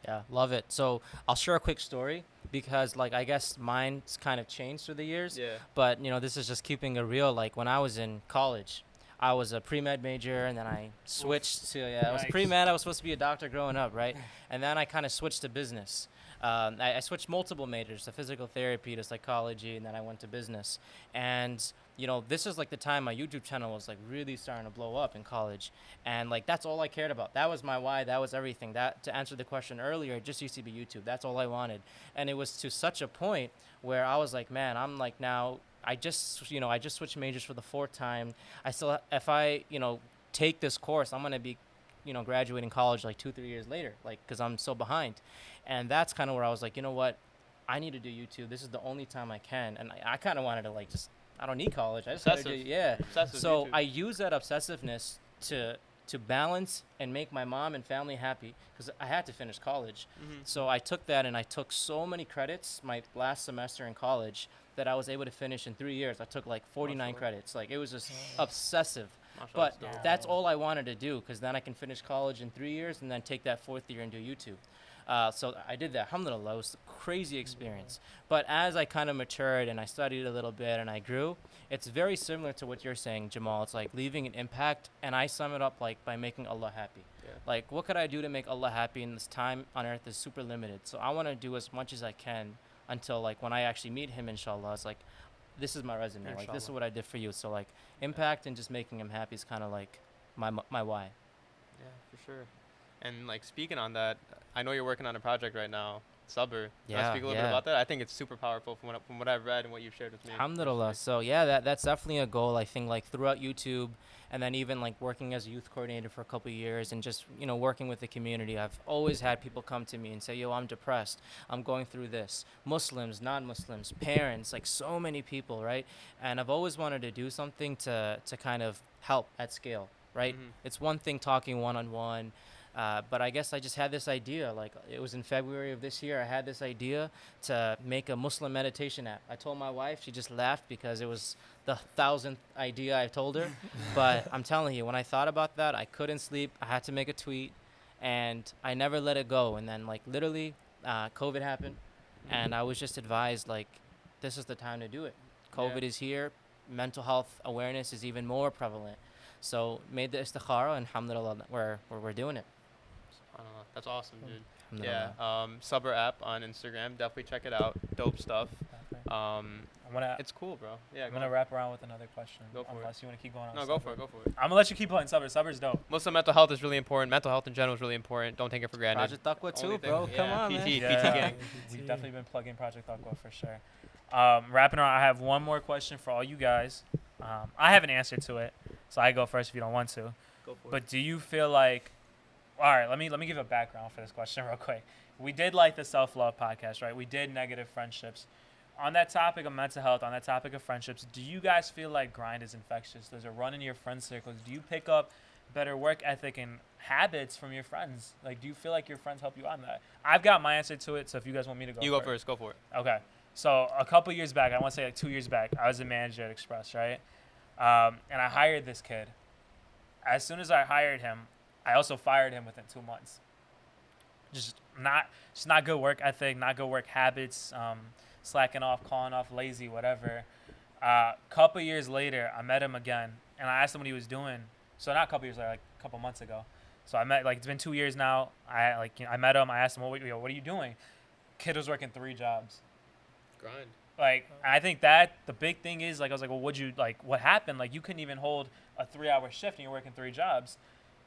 Speaker 3: Yeah, love it. So I'll share a quick story because, like, I guess mine's kind of changed through the years.
Speaker 1: Yeah.
Speaker 3: But, this is just keeping it real. Like, when I was in college, I was a pre-med major, and then I switched to, I was
Speaker 2: Yikes.
Speaker 3: pre-med. I was supposed to be a doctor growing up, right? And then I kind of switched to business. I switched multiple majors, to physical therapy, to psychology, and then I went to business. And, this is like the time my YouTube channel was like really starting to blow up in college. And like, that's all I cared about. That was my why. That was everything. That, to answer the question earlier, it just used to be YouTube. That's all I wanted. And it was to such a point where I was like, man, I'm like now I just switched majors for the 4th time. If I, take this course, I'm going to be, graduating college like 2-3 years later, like, because I'm so behind. And that's kind of where I was like, you know what, I need to do YouTube. This is the only time I can. And I kind of wanted to like I don't need college. I just gotta do, yeah.
Speaker 1: Obsessive
Speaker 3: So
Speaker 1: YouTube.
Speaker 3: I use that obsessiveness to balance and make my mom and family happy, because I had to finish college. So I took that and I took so many credits my last semester in college that I was able to finish in 3 years. I took like 49 credits. Like, it was just obsessive. But that's all I wanted to do, because then I can finish college in 3 years and then take that 4th year and do YouTube. So I did that. Alhamdulillah, it was a crazy experience. But as I kind of matured and I studied a little bit and I grew, it's very similar to what you're saying, Jamal. It's like leaving an impact, and I sum it up like by making Allah happy.
Speaker 1: Yeah.
Speaker 3: Like, what could I do to make Allah happy? And this time on earth is super limited. So I want to do as much as I can until like when I actually meet him, inshallah. It's like, this is my resume. Like, this is what I did for you. So like, impact and just making him happy is kind of like my why.
Speaker 1: Yeah, for sure. And like, speaking on that, I know you're working on a project right now, Subr. You want to speak a little bit about that? I think it's super powerful from what I've read and what you've shared with me.
Speaker 3: Alhamdulillah. So yeah, that's definitely a goal. I think like throughout YouTube, and then even like working as a youth coordinator for a couple of years, and just working with the community, I've always had people come to me and say, yo, I'm depressed, I'm going through this. Muslims, non-Muslims, parents, like so many people, right? And I've always wanted to do something to kind of help at scale, right? It's one thing talking one-on-one, but I guess I just had this idea. Like, it was in February of this year, I had this idea to make a Muslim meditation app. I told my wife, she just laughed because it was the 1,000th idea I told her. But I'm telling you, when I thought about that, I couldn't sleep. I had to make a tweet, and I never let it go. And then like literally COVID happened, and I was just advised, like, this is the time to do it. COVID is here. Mental health awareness is even more prevalent. So made the istikhara, and alhamdulillah, we're doing it.
Speaker 1: That's awesome, dude. Yeah, Subr app on Instagram. Definitely check it out. Dope stuff. It's cool, bro. Yeah,
Speaker 2: I'm gonna wrap around with another question.
Speaker 1: Go for
Speaker 2: unless you want to keep going on.
Speaker 1: No,
Speaker 2: Subr.
Speaker 1: go for it. Go for it.
Speaker 2: I'm gonna let you keep playing Subr. Subr's dope.
Speaker 1: Muslim mental health is really important. Mental health in general is really important. Don't take it for granted.
Speaker 3: Project Taqwa too, bro. Come on, man.
Speaker 1: PT
Speaker 2: Yeah,
Speaker 1: gang.
Speaker 2: We've definitely been plugging Project Taqwa for sure. Wrapping around, I have one more question for all you guys. I have an answer to it, so I go first if you don't want to.
Speaker 1: Go for it.
Speaker 2: But do you feel like, all right, let me give a background for this question real quick. We did like the self-love podcast, right? We did negative friendships. On that topic of mental health, on that topic of friendships, do you guys feel like grind is infectious? Does it run in your friend circles? Do you pick up better work ethic and habits from your friends? Like, do you feel like your friends help you on that? I've got my answer to it, so if you guys want me to go
Speaker 1: You go first. Go for it.
Speaker 2: Okay. So a couple years back, I want to say like 2 years back, I was a manager at Express, right? And I hired this kid. As soon as I hired him, I also fired him within 2 months. Just not good work ethic, not good work habits, slacking off, calling off, lazy, whatever. Couple years later, I met him again, and I asked him what he was doing. So not a couple years later, like a couple months ago. So it's been 2 years now. I met him. I asked him, what are you doing? Kid was working 3 jobs.
Speaker 1: Grind.
Speaker 2: Like, I think that the big thing is, like, I was like, well, what happened? Like, you couldn't even hold a 3-hour shift and you're working 3 jobs.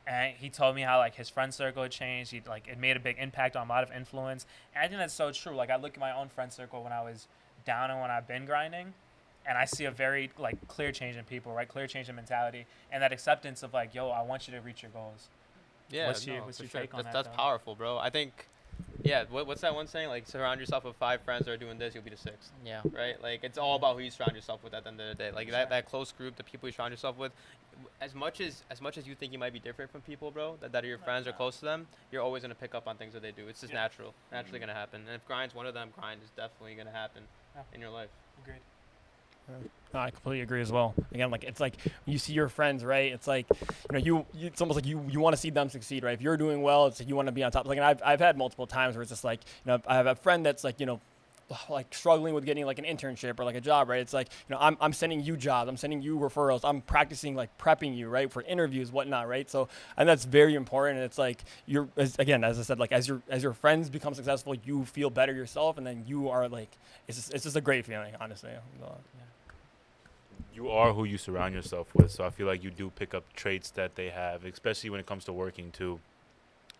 Speaker 2: And he told me how, like, his friend circle had changed. It made a big impact on a lot of influence. And I think that's so true. Like, I look at my own friend circle when I was down and when I've been grinding, and I see a very, like, clear change in people, right? Clear change in mentality. And that acceptance of, like, yo, I want you to reach your goals.
Speaker 1: Yeah,
Speaker 2: What's your
Speaker 1: for
Speaker 2: take on that,
Speaker 1: That's
Speaker 2: though?
Speaker 1: powerful, bro. I think, yeah, what's that one saying? Like, surround yourself with 5 friends that are doing this, you'll be the 6th.
Speaker 3: Yeah.
Speaker 1: Right? Like, it's all about who you surround yourself with at the end of the day. Like, that close group, the people you surround yourself with, as much as you think you might be different from people, bro, that are your friends or close to them, you're always going to pick up on things that they do. It's just naturally going to happen. And if grind's one of them, grind is definitely going to happen in your life.
Speaker 2: Agreed.
Speaker 5: No, I completely agree as well. Again, like, it's like you see your friends, right? It's like, it's almost like you want to see them succeed, right? If you're doing well, it's like you want to be on top. Like, and I've had multiple times where it's just like, I have a friend that's like, like struggling with getting like an internship or like a job, right? It's like, I'm sending you jobs, I'm sending you referrals, I'm practicing, like prepping you, right, for interviews, whatnot, right? So, and that's very important. And it's like as I said, like as your friends become successful, you feel better yourself, and then you are like, it's just a great feeling, honestly.
Speaker 4: You are who you surround yourself with, so I feel like you do pick up traits that they have, especially when it comes to working too.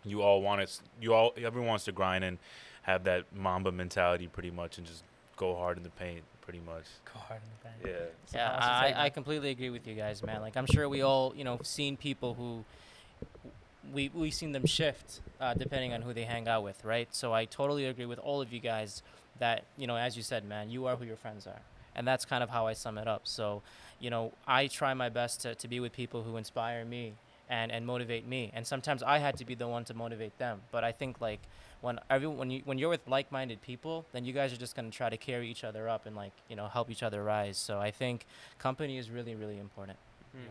Speaker 4: Everyone wants to grind and have that Mamba mentality pretty much, and just go hard in the paint pretty much.
Speaker 2: Go hard in the paint.
Speaker 4: Yeah.
Speaker 3: Yeah,
Speaker 2: Subhaan, what's your take,
Speaker 3: I
Speaker 2: man?
Speaker 3: completely agree with you guys, man. Like, I'm sure we all, seen people who we've seen them shift depending on who they hang out with, right? So I totally agree with all of you guys that, as you said, man, you are who your friends are. And that's kind of how I sum it up. So, I try my best to be with people who inspire me and motivate me. And sometimes I had to be the one to motivate them. But I think, like, when you're with like-minded people, then you guys are just going to try to carry each other up and, like, help each other rise. So I think company is really, really important.
Speaker 1: Mm.
Speaker 2: Yeah.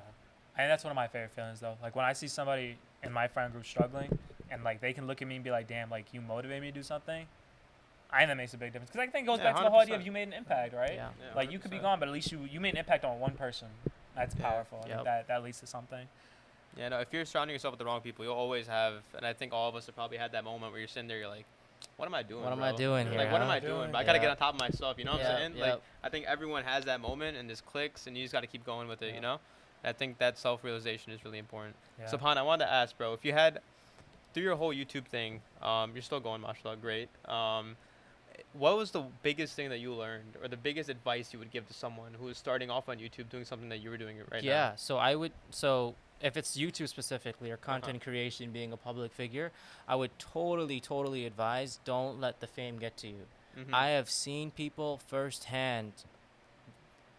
Speaker 2: And that's one of my favorite feelings, though. Like, when I see somebody in my friend group struggling, and, like, they can look at me and be like, damn, like, you motivate me to do something, I think that makes a big difference. Because I think it goes
Speaker 1: Yeah,
Speaker 2: back to the whole idea
Speaker 1: 100%.
Speaker 2: of you made an impact, right?
Speaker 3: Yeah.
Speaker 1: Yeah,
Speaker 2: Like, you could be
Speaker 1: 100%.
Speaker 2: gone, but at least you made an impact on one person. That's
Speaker 1: Yeah.
Speaker 2: powerful. I think that leads to something.
Speaker 1: Yeah, no, if you're surrounding yourself with the wrong people, you'll always have, and I think all of us have probably had that moment where you're sitting there, you're like, what am I doing?
Speaker 3: What am
Speaker 1: bro?
Speaker 3: I doing here,
Speaker 1: Like, what am
Speaker 3: huh?
Speaker 1: I doing? But I gotta
Speaker 3: Yeah.
Speaker 1: get on top of myself. You know what
Speaker 3: Yeah,
Speaker 1: I'm saying?
Speaker 3: yeah.
Speaker 1: Like, I think everyone has that moment and just clicks, and you just gotta keep going with it.
Speaker 2: Yeah.
Speaker 1: You know? I think that self-realization is really important.
Speaker 2: Yeah.
Speaker 1: Subhaan, I wanted to ask, bro, if you had through your whole YouTube thing, you're still going, mashallah, great. What was the biggest thing that you learned, or the biggest advice you would give to someone who is starting off on YouTube, doing something that you were doing right now?
Speaker 3: Yeah, so if it's YouTube specifically or content creation, being a public figure, I would totally advise, don't let the fame get to you.
Speaker 1: Mhm.
Speaker 3: I have seen people firsthand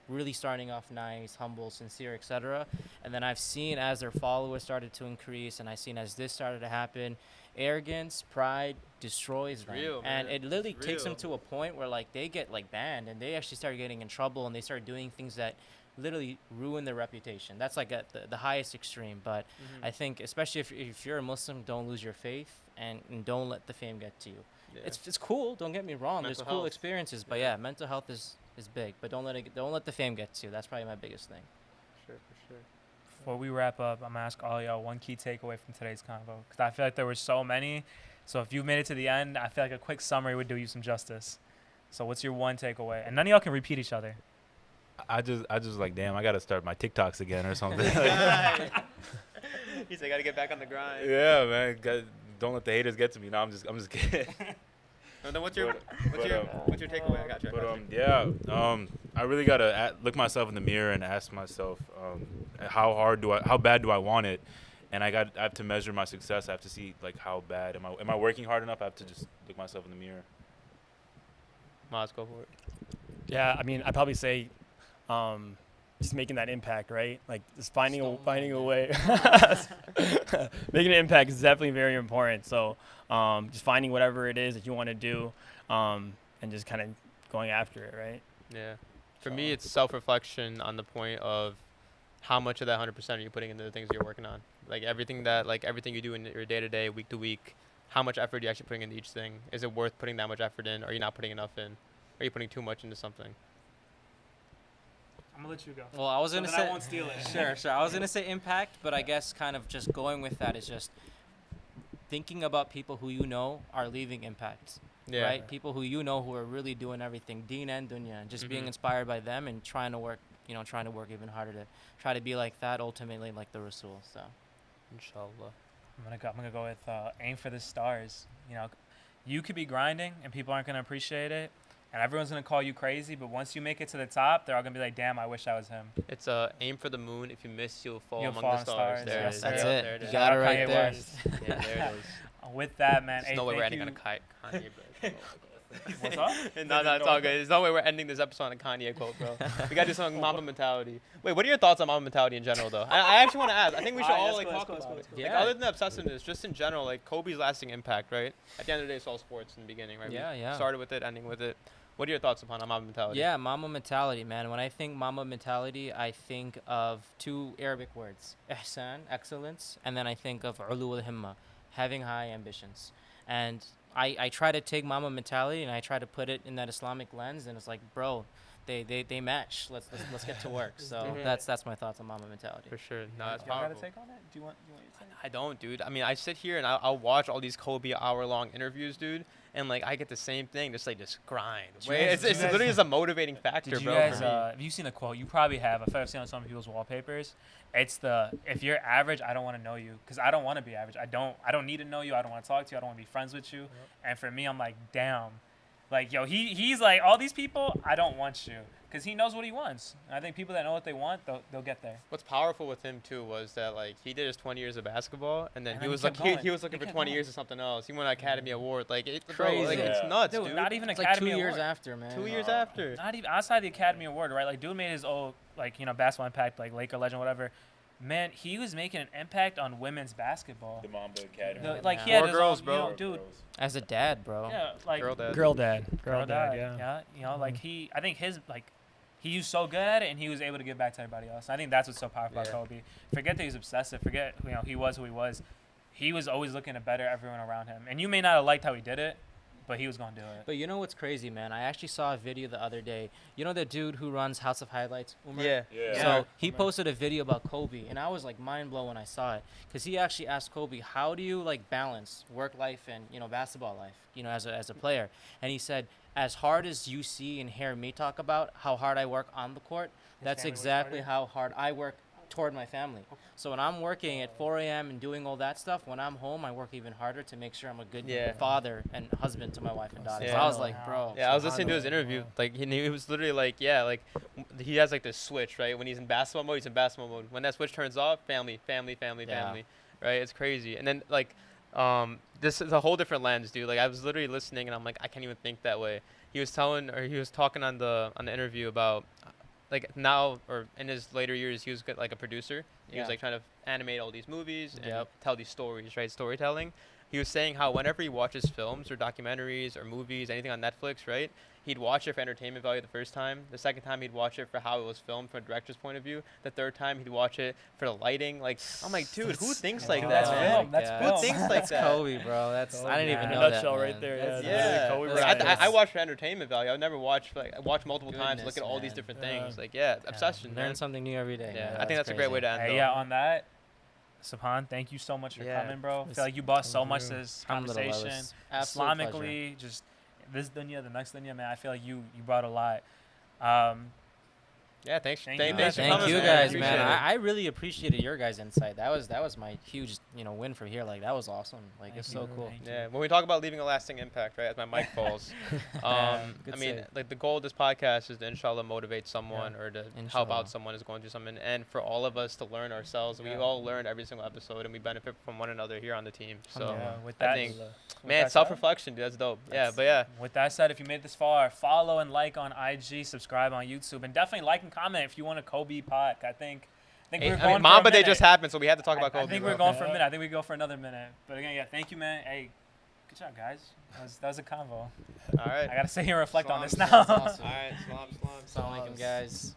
Speaker 3: really starting off nice, humble, sincere, etc. And then I've seen as their followers started to increase, and I've seen as this started to happen, arrogance, pride destroys them.
Speaker 1: real,
Speaker 3: And
Speaker 1: man.
Speaker 3: it literally
Speaker 1: It's
Speaker 3: takes them
Speaker 1: real.
Speaker 3: to a point where, like, they get, like, banned, and they actually start getting in trouble, and they start doing things that literally ruin their reputation. That's like at the highest extreme. But
Speaker 1: Mhm.
Speaker 3: I think, especially if you're a Muslim, don't lose your faith, and don't let the fame get to you.
Speaker 1: Yeah.
Speaker 3: It's cool. Don't get me wrong.
Speaker 1: Mental
Speaker 3: There's cool
Speaker 1: health.
Speaker 3: experiences, but
Speaker 1: Yeah.
Speaker 3: yeah, mental health is big. But don't let the fame get to you. That's probably my biggest thing.
Speaker 1: For sure.
Speaker 2: Before we wrap up, I'm gonna ask all y'all one key takeaway from today's convo, because I feel like there were so many. So if you've made it to the end, I feel like a quick summary would do you some justice. So what's your one takeaway? And none of y'all can repeat each other.
Speaker 4: I just like, damn, I gotta start my TikToks again or something.
Speaker 1: He said, "Gotta get back on the grind."
Speaker 4: Yeah, man. Don't let the haters get to me. No, I'm just kidding.
Speaker 1: And then what's your takeaway? I got you.
Speaker 4: I really gotta look myself in the mirror and ask myself, how bad do I want it, and I have to measure my success. I have to see, like, how bad am I working hard enough. I have to just look myself in the mirror.
Speaker 1: Maz, go for it.
Speaker 5: Yeah, I mean, I'd probably say just making that impact, right? Like, just finding a way. Making an impact is definitely very important. So just finding whatever it is that you want to do and just kind of going after it, right?
Speaker 1: Yeah. For me, it's self-reflection on the point of how much of that 100% are you putting into the things you're working on. Like, everything you do in your day-to-day, week-to-week, how much effort are you actually putting into each thing? Is it worth putting that much effort in? Or are you not putting enough in? Are you putting too much into something?
Speaker 2: I'm gonna let you go.
Speaker 3: Well, I was
Speaker 2: So
Speaker 3: gonna
Speaker 2: then
Speaker 3: say
Speaker 2: I won't steal it.
Speaker 3: Sure. I was gonna say impact, but I guess kind of just going with that is just thinking about people who are leaving impacts.
Speaker 1: Yeah.
Speaker 3: Right? People who who are really doing everything, deen and dunya, and just being
Speaker 1: Mhm.
Speaker 3: inspired by them and trying to work even harder to try to be like that, ultimately like the Rasul. So
Speaker 1: Inshallah.
Speaker 2: I'm gonna go with aim for the stars. You could be grinding and people aren't gonna appreciate it, and everyone's gonna call you crazy. But once you make it to the top, they're all gonna be like, "Damn, I wish I was him."
Speaker 1: It's aim for the moon. If you miss, you'll fall
Speaker 2: You'll
Speaker 1: among
Speaker 2: fall
Speaker 1: the
Speaker 2: on
Speaker 1: stars.
Speaker 2: stars.
Speaker 1: There
Speaker 2: Yes,
Speaker 1: it is.
Speaker 3: that's
Speaker 2: Yeah,
Speaker 3: it.
Speaker 1: There it
Speaker 3: You
Speaker 1: is.
Speaker 3: got it
Speaker 2: Shout out
Speaker 3: right
Speaker 2: Kanye
Speaker 3: there.
Speaker 2: West.
Speaker 1: Yeah, there it is.
Speaker 2: With that, man,
Speaker 1: There's
Speaker 2: hey,
Speaker 1: no way we're
Speaker 2: thank
Speaker 1: ending on
Speaker 2: you.
Speaker 1: a Kanye, bro.
Speaker 2: What's up?
Speaker 1: No, it's all good. There's no way we're ending this episode on a Kanye quote, bro. We gotta do something Mamba mentality. Wait, what are your thoughts on Mamba mentality in general, though? I actually want to ask. I think we should all like talk about it. Like,
Speaker 3: Yeah.
Speaker 1: other than the obsessiveness, just in general, like Kobe's lasting impact, right? At the end of the day, it's all sports in the beginning, right?
Speaker 3: Yeah,
Speaker 1: We
Speaker 3: yeah.
Speaker 1: started with it, ending with it. What are your thoughts upon Mamba mentality?
Speaker 3: yeah, Mama mentality, man. When I think Mama mentality, I think of two Arabic words: ihsan, excellence, and then I think of ulu al-himma, having high ambitions. And I try to take Mama mentality and I try to put it in that Islamic lens, and it's like, bro, they match. Let's get to work. So
Speaker 1: Mhm.
Speaker 3: that's my thoughts on Mama mentality.
Speaker 1: For sure. No, it's
Speaker 2: Y'all got a
Speaker 1: powerful.
Speaker 2: take on it? Do you want your take?
Speaker 1: I don't, dude. I mean, I sit here and I'll watch all these Kobe hour-long interviews, dude, and like I get the same thing, just grind.
Speaker 2: Did you guys-
Speaker 1: It's
Speaker 2: did you guys-
Speaker 1: literally just a motivating factor,
Speaker 2: Did you
Speaker 1: bro.
Speaker 2: guys?
Speaker 1: for me.
Speaker 2: Have you seen the quote? You probably have. I feel like I've seen it on some people's wallpapers. It's if you're average, I don't want to know you, because I don't want to be average. I don't need to know you. I don't want to talk to you. I don't want to be friends with you. And for me, I'm like, damn. Like, yo, he's like, all these people, I don't want you. Because he knows what he wants. And I think people that know what they want, they'll get there.
Speaker 1: What's powerful with him too was that like he did his 20 years of basketball, and then
Speaker 2: And
Speaker 1: he
Speaker 2: then
Speaker 1: was
Speaker 2: he
Speaker 1: like
Speaker 2: kept going.
Speaker 1: he was looking
Speaker 2: He
Speaker 1: for
Speaker 2: kept
Speaker 1: 20
Speaker 2: going.
Speaker 1: years of something else. He won an Academy Award. Like it's
Speaker 3: Crazy.
Speaker 1: Bro, like it's
Speaker 4: Yeah.
Speaker 1: nuts,
Speaker 2: Dude,
Speaker 1: dude.
Speaker 2: not even
Speaker 3: It's like
Speaker 2: Academy
Speaker 3: 2 years
Speaker 2: Award.
Speaker 3: after, man.
Speaker 1: 2 years after.
Speaker 2: Not even outside the Academy Award, right? Like, dude made his old, like, basketball impact, like Laker legend, whatever. Man, he was making an impact on women's basketball.
Speaker 4: The Mamba Academy.
Speaker 2: Like, he
Speaker 3: Yeah.
Speaker 2: had
Speaker 1: More
Speaker 2: his
Speaker 1: girls,
Speaker 2: own,
Speaker 1: bro.
Speaker 2: dude.
Speaker 3: As a dad, bro.
Speaker 2: Yeah, like
Speaker 1: Girl dad.
Speaker 5: Girl dad.
Speaker 2: girl dad, yeah. Like I think his he was so good at it, and he was able to give back to everybody else. I think that's what's so powerful about
Speaker 1: Yeah.
Speaker 2: Kobe. Forget that he's obsessive. Forget he was who he was. He was always looking to better everyone around him. And you may not have liked how he did it, but he was gonna do it.
Speaker 3: But you know what's crazy, man? I actually saw a video the other day. You know the dude who runs House of Highlights? Umar?
Speaker 1: Yeah.
Speaker 4: Yeah.
Speaker 3: So he posted a video about Kobe, and I was like mind blown when I saw it, because he actually asked Kobe, "How do you like balance work life and basketball life, as a player?" And he said, "As hard as you see and hear me talk about how hard I work on the court, that's
Speaker 2: family works
Speaker 3: exactly
Speaker 2: harder?
Speaker 3: how hard I work toward my family. So when I'm working at 4 a.m. and doing all that stuff, when I'm home, I work even harder to make sure I'm a good
Speaker 1: Yeah.
Speaker 3: father and husband to my wife and daughter." So
Speaker 1: Yeah.
Speaker 3: I was like, bro.
Speaker 1: Yeah, I was listening to his
Speaker 3: subhanallah.
Speaker 1: interview. Like he was literally like, yeah, like he has like this switch, right? When he's in basketball mode, he's in basketball mode. When that switch turns off, family,
Speaker 3: Yeah.
Speaker 1: right? It's crazy. And then like, this is a whole different lens, dude. Like I was literally listening, and I'm like, I can't even think that way. He was talking on the interview about like now or in his later years, he was like a producer. He was
Speaker 3: Yeah.
Speaker 1: like trying to animate all these movies and
Speaker 3: Yep.
Speaker 1: tell these stories, right? Storytelling. He was saying how whenever he watches films or documentaries or movies, anything on Netflix, right? He'd watch it for entertainment value the first time. The second time, he'd watch it for how it was filmed from a director's point of view. The third time, he'd watch it for the lighting. Like, I'm like, dude, who thinks like
Speaker 2: Dude,
Speaker 1: that,
Speaker 2: that's
Speaker 1: man?
Speaker 2: film. That's
Speaker 3: Yeah.
Speaker 1: Who
Speaker 2: film.
Speaker 1: thinks like
Speaker 3: That's
Speaker 1: that?
Speaker 3: Kobe, bro. That's I didn't even
Speaker 2: Kobe.
Speaker 3: know
Speaker 5: In a
Speaker 3: that.
Speaker 5: nutshell,
Speaker 3: man.
Speaker 5: right there.
Speaker 3: That's-
Speaker 5: Yeah.
Speaker 1: Yeah,
Speaker 5: Kobe
Speaker 1: like,
Speaker 5: Bryant.
Speaker 1: I watch for entertainment value. I never watch I watch multiple times, look
Speaker 3: Goodness,
Speaker 1: at all these
Speaker 3: man.
Speaker 1: different
Speaker 5: Yeah.
Speaker 1: things. Like, yeah, obsession,
Speaker 3: Learn
Speaker 1: man.
Speaker 3: something new every day.
Speaker 1: Yeah,
Speaker 3: man.
Speaker 1: I think that's a great way to end.
Speaker 2: Hey,
Speaker 1: though.
Speaker 2: yeah, on that, Subhaan, thank you so much for
Speaker 1: Yeah.
Speaker 2: coming, bro. I
Speaker 3: It's-
Speaker 2: feel like you brought so
Speaker 5: thank
Speaker 2: much
Speaker 5: you.
Speaker 2: to this
Speaker 3: Alhamdulillah, it was
Speaker 2: conversation.
Speaker 3: absolute pleasure.
Speaker 2: Islamically, just this dunya, the next dunya, man. I feel like you brought a lot.
Speaker 1: Yeah, thanks.
Speaker 2: Thank you.
Speaker 1: Thanks for
Speaker 3: Thank
Speaker 1: coming,
Speaker 3: you
Speaker 1: man.
Speaker 3: guys,
Speaker 1: Appreciate
Speaker 3: man.
Speaker 1: it.
Speaker 3: I really appreciated your guys' insight. That was my huge, win for here. Like that was awesome. Like
Speaker 2: Thank
Speaker 3: it's
Speaker 2: you.
Speaker 3: so cool.
Speaker 2: Thank you.
Speaker 1: Yeah, when we talk about leaving a lasting impact, right, as my mic falls,
Speaker 3: Good
Speaker 1: I mean,
Speaker 3: save.
Speaker 1: like the goal of this podcast is to inshallah motivate someone or to help
Speaker 3: Inshallah.
Speaker 1: out someone who's going through something, and for all of us to learn ourselves. We
Speaker 2: Yeah.
Speaker 1: all learn every single episode, and we benefit from one another here on the team. So,
Speaker 3: Alhamdulillah.
Speaker 2: Yeah, with
Speaker 1: I
Speaker 2: that,
Speaker 1: think,
Speaker 2: with
Speaker 1: man,
Speaker 2: that said-
Speaker 1: self-reflection, dude, that's dope. Yeah, but yeah,
Speaker 2: With that said, if you made this far, follow and like on IG, subscribe on YouTube, and definitely like and comment if you want a Kobe pod. I think
Speaker 1: Hey,
Speaker 2: we're
Speaker 1: I
Speaker 2: going
Speaker 1: mean,
Speaker 2: for
Speaker 1: Mamba
Speaker 2: a
Speaker 1: Day
Speaker 2: minute.
Speaker 1: just happened, so we had to talk about
Speaker 2: I
Speaker 1: Kobe.
Speaker 2: think
Speaker 1: bro.
Speaker 2: we're going for a minute. I think we go for another minute. But again, yeah, thank you, man. Hey, good job, guys. That was a convo.
Speaker 1: All right.
Speaker 2: I gotta sit here and reflect on this
Speaker 1: Salam.
Speaker 2: now.
Speaker 3: That's awesome.
Speaker 1: All right, salam, salam.
Speaker 3: Assalamu alaikum, guys.